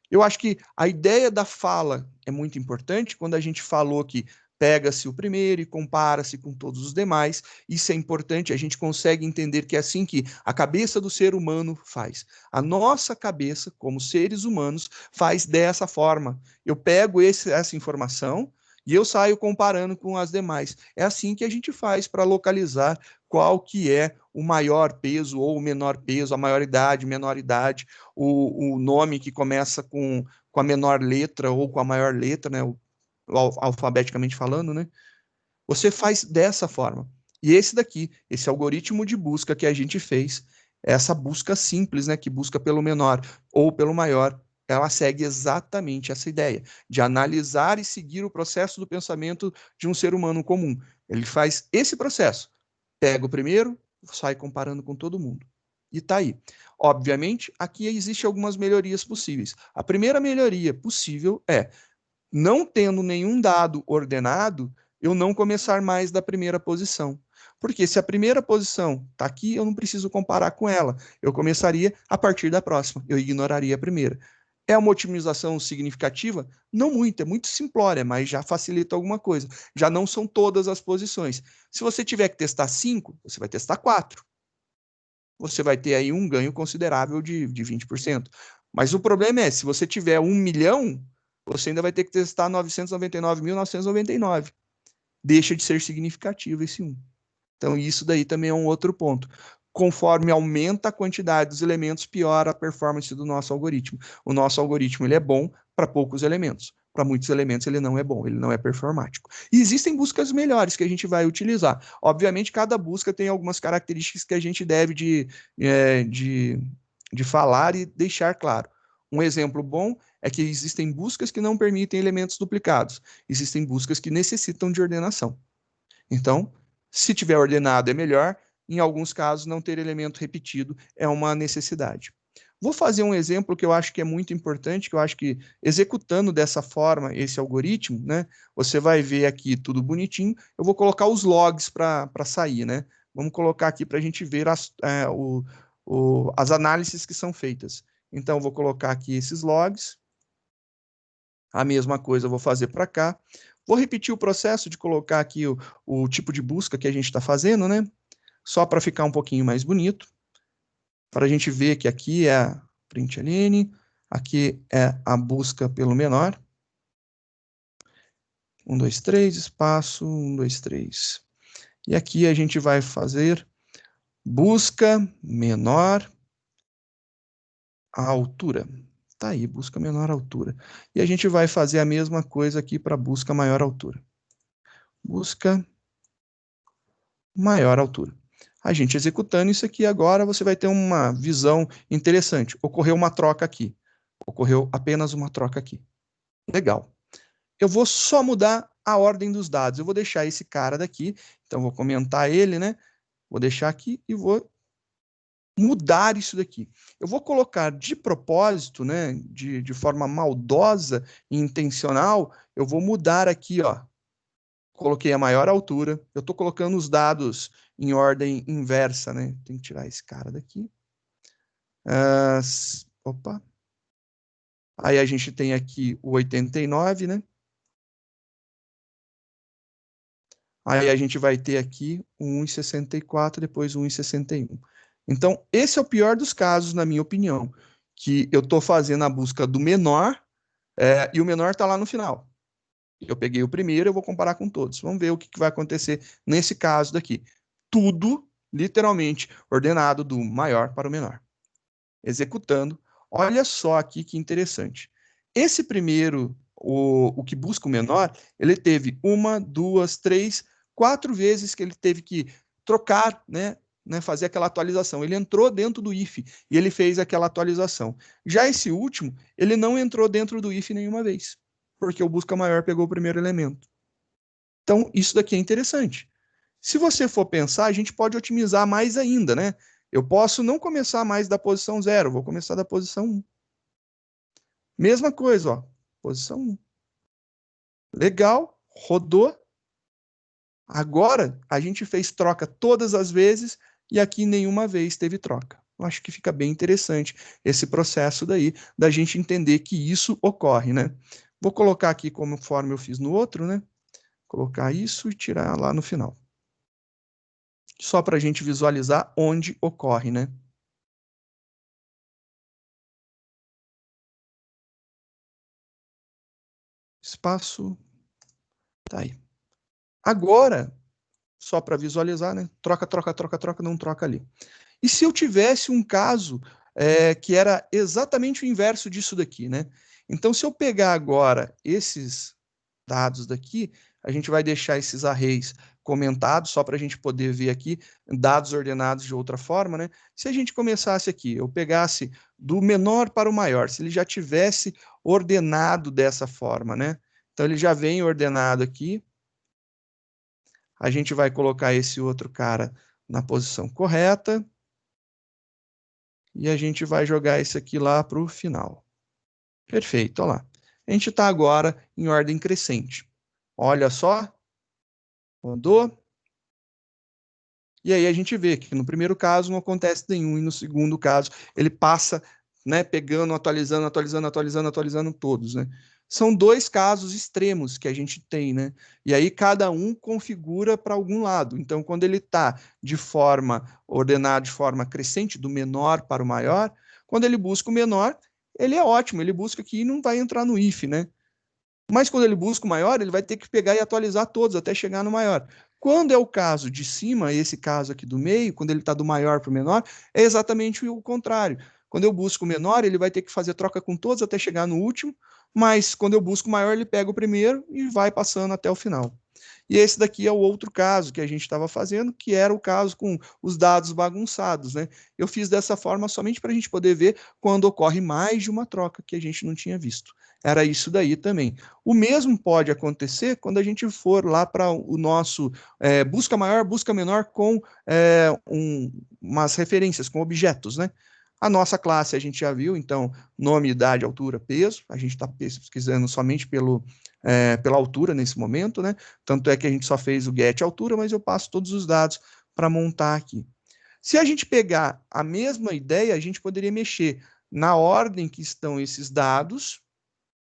Eu acho que a ideia da fala é muito importante quando a gente falou que pega-se o primeiro e compara-se com todos os demais. Isso é importante, a gente consegue entender que é assim que a cabeça do ser humano faz. A nossa cabeça, como seres humanos, faz dessa forma. Eu pego essa informação e eu saio comparando com as demais. É assim que a gente faz para localizar qual que é o maior peso ou o menor peso, a maior idade, menor idade, o nome que começa com a menor letra ou com a maior letra, né, alfabeticamente falando, né? Você faz dessa forma. E esse daqui, esse algoritmo de busca que a gente fez, essa busca simples, né, que busca pelo menor ou pelo maior, ela segue exatamente essa ideia de analisar e seguir o processo do pensamento de um ser humano comum. Ele faz esse processo, pega o primeiro, sai comparando com todo mundo. E tá aí. Obviamente, aqui existem algumas melhorias possíveis. A primeira melhoria possível é, não tendo nenhum dado ordenado, eu não começar mais da primeira posição. Porque se a primeira posição está aqui, eu não preciso comparar com ela. Eu começaria a partir da próxima. Eu ignoraria a primeira. É uma otimização significativa? Não muito, é muito simplória, mas já facilita alguma coisa. Já não são todas as posições. Se você tiver que testar 5, você vai testar 4. Você vai ter aí um ganho considerável de 20%. Mas o problema é, se você tiver 1 milhão, você ainda vai ter que testar 999.999. Deixa de ser significativo esse 1. Então, isso daí também é um outro ponto. Conforme aumenta a quantidade dos elementos, piora a performance do nosso algoritmo. O nosso algoritmo ele é bom para poucos elementos. Para muitos elementos ele não é bom, ele não é performático. E existem buscas melhores que a gente vai utilizar. Obviamente, cada busca tem algumas características que a gente deve de falar e deixar claro. Um exemplo bom é que existem buscas que não permitem elementos duplicados. Existem buscas que necessitam de ordenação. Então, se tiver ordenado é melhor, em alguns casos não ter elemento repetido é uma necessidade. Vou fazer um exemplo que eu acho que é muito importante, que eu acho que executando dessa forma esse algoritmo, né, você vai ver aqui tudo bonitinho, eu vou colocar os logs para sair, né? Vamos colocar aqui para a gente ver as análises que são feitas. Então, eu vou colocar aqui esses logs, a mesma coisa eu vou fazer para cá. Vou repetir o processo de colocar aqui o tipo de busca que a gente está fazendo, né? Só para ficar um pouquinho mais bonito. Para a gente ver que aqui é a println, aqui é a busca pelo menor. 1, 2, 3, espaço, 1, 2, 3. E aqui a gente vai fazer busca menor a altura. Tá aí, busca menor altura. E a gente vai fazer a mesma coisa aqui para busca maior altura. Busca maior altura. A gente executando isso aqui agora, você vai ter uma visão interessante. Ocorreu uma troca aqui. Ocorreu apenas uma troca aqui. Legal. Eu vou só mudar a ordem dos dados. Eu vou deixar esse cara daqui, então vou comentar ele, né? Vou deixar aqui e vou mudar isso daqui. Eu vou colocar de propósito, né, de forma maldosa e intencional, eu vou mudar aqui, ó. Coloquei a maior altura, eu estou colocando os dados em ordem inversa, né? Tem que tirar esse cara daqui. Opa. Aí a gente tem aqui o 89, né? Aí a gente vai ter aqui o 1,64, depois o 1,61. Então, esse é o pior dos casos, na minha opinião, que eu estou fazendo a busca do menor e o menor está lá no final. Eu peguei o primeiro, eu vou comparar com todos. Vamos ver o que vai acontecer nesse caso daqui. Tudo, literalmente, ordenado do maior para o menor. Executando. Olha só aqui que interessante. Esse primeiro, o que busca o menor, ele teve 1, 2, 3, 4 vezes que ele teve que trocar, né, fazer aquela atualização. Ele entrou dentro do if e ele fez aquela atualização. Já esse último, ele não entrou dentro do if nenhuma vez, porque o busca maior pegou o primeiro elemento. Então, isso daqui é interessante. Se você for pensar, a gente pode otimizar mais ainda, né? Eu posso não começar mais da posição 0, vou começar da posição 1. Mesma coisa, ó, posição 1. Legal, rodou. Agora, a gente fez troca todas as vezes e aqui nenhuma vez teve troca. Eu acho que fica bem interessante esse processo daí, da gente entender que isso ocorre, né? Vou colocar aqui conforme eu fiz no outro, né? Colocar isso e tirar lá no final. Só para a gente visualizar onde ocorre, né? Espaço. Tá aí. Agora, só para visualizar, né? Troca, troca, troca, troca, não troca ali. E se eu tivesse um caso que era exatamente o inverso disso daqui, né? Então, se eu pegar agora esses dados daqui, a gente vai deixar esses arrays comentados, só para a gente poder ver aqui, dados ordenados de outra forma, né? Se a gente começasse aqui, eu pegasse do menor para o maior, se ele já tivesse ordenado dessa forma, né? Então, ele já vem ordenado aqui. A gente vai colocar esse outro cara na posição correta. E a gente vai jogar esse aqui lá para o final. Perfeito, olha lá. A gente está agora em ordem crescente. Olha só. Rodou. E aí a gente vê que no primeiro caso não acontece nenhum, e no segundo caso ele passa, né, pegando, atualizando, atualizando, atualizando, atualizando todos, né? São dois casos extremos que a gente tem, né? E aí cada um configura para algum lado. Então, quando ele está de forma ordenada, de forma crescente, do menor para o maior, quando ele busca o menor, ele é ótimo, ele busca aqui e não vai entrar no if, né? Mas quando ele busca o maior, ele vai ter que pegar e atualizar todos até chegar no maior. Quando é o caso de cima, esse caso aqui do meio, quando ele está do maior para o menor, é exatamente o contrário. Quando eu busco o menor, ele vai ter que fazer troca com todos até chegar no último, mas quando eu busco o maior, ele pega o primeiro e vai passando até o final. E esse daqui é o outro caso que a gente estava fazendo, que era o caso com os dados bagunçados, né? Eu fiz dessa forma somente para a gente poder ver quando ocorre mais de uma troca que a gente não tinha visto. Era isso daí também. O mesmo pode acontecer quando a gente for lá para o nosso busca maior, busca menor com umas referências, com objetos, né? A nossa classe a gente já viu, então, nome, idade, altura, peso. A gente está pesquisando somente pela altura nesse momento, né? Tanto é que a gente só fez o get altura, mas eu passo todos os dados para montar aqui. Se a gente pegar a mesma ideia, a gente poderia mexer na ordem que estão esses dados.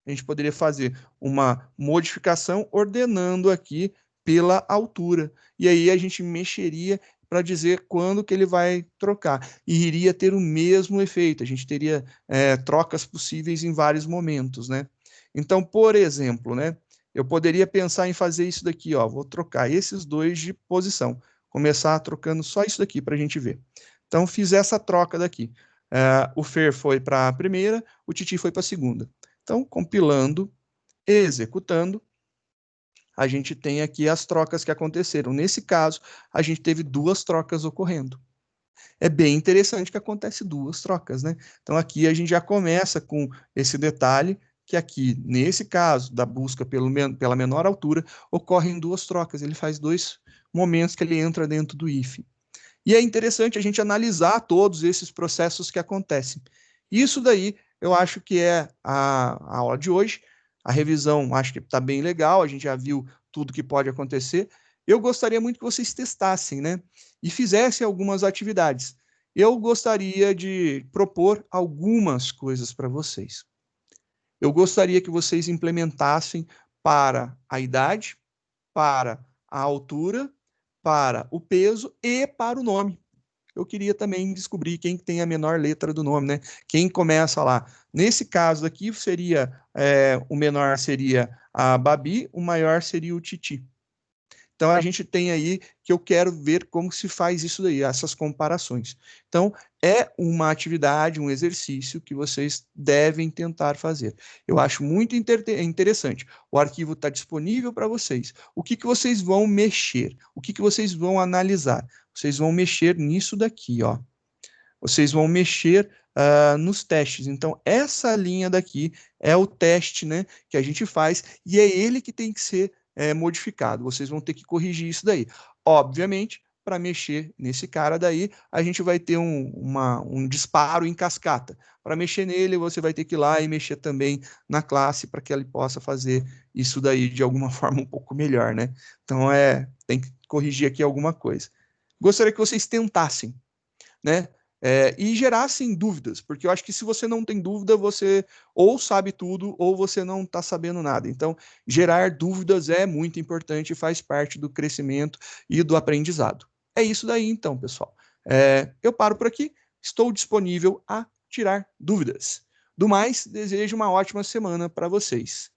A gente poderia fazer uma modificação ordenando aqui pela altura. E aí a gente mexeria para dizer quando que ele vai trocar. E iria ter o mesmo efeito. A gente teria trocas possíveis em vários momentos, né? Então, por exemplo, né? Eu poderia pensar em fazer isso daqui, ó. Vou trocar esses dois de posição. Começar trocando só isso daqui para a gente ver. Então, fiz essa troca daqui. O Fer foi para a primeira, o Titi foi para a segunda. Então, compilando, executando, a gente tem aqui as trocas que aconteceram. Nesse caso, a gente teve duas trocas ocorrendo. É bem interessante que acontece duas trocas, né? Então, aqui a gente já começa com esse detalhe que aqui, nesse caso da busca pela menor altura, ocorrem duas trocas. Ele faz dois momentos que ele entra dentro do if. E é interessante a gente analisar todos esses processos que acontecem. Isso daí eu acho que é a aula de hoje. A revisão acho que está bem legal, a gente já viu tudo que pode acontecer. Eu gostaria muito que vocês testassem, né? E fizessem algumas atividades. Eu gostaria de propor algumas coisas para vocês. Eu gostaria que vocês implementassem para a idade, para a altura, para o peso e para o nome. Eu queria também descobrir quem tem a menor letra do nome, né? Quem começa lá. Nesse caso aqui, seria o menor seria a Babi, o maior seria o Titi. Então, a gente tem aí que eu quero ver como se faz isso daí, essas comparações. Então, é uma atividade, um exercício que vocês devem tentar fazer. Eu acho muito interessante. O arquivo está disponível para vocês. O que vocês vão mexer? O que vocês vão analisar? Vocês vão mexer nisso daqui, ó. Vocês vão mexer nos testes. Então, essa linha daqui é o teste, né, que a gente faz, e é ele que tem que ser modificado. Vocês vão ter que corrigir isso daí. Obviamente, para mexer nesse cara daí, a gente vai ter um disparo em cascata. Para mexer nele, você vai ter que ir lá e mexer também na classe para que ele possa fazer isso daí de alguma forma um pouco melhor, né? Então, tem que corrigir aqui alguma coisa. Gostaria que vocês tentassem, né? E gerassem dúvidas, porque eu acho que se você não tem dúvida, você ou sabe tudo ou você não está sabendo nada. Então, gerar dúvidas é muito importante e faz parte do crescimento e do aprendizado. É isso daí, então, pessoal. Eu paro por aqui, estou disponível a tirar dúvidas. Do mais, desejo uma ótima semana para vocês.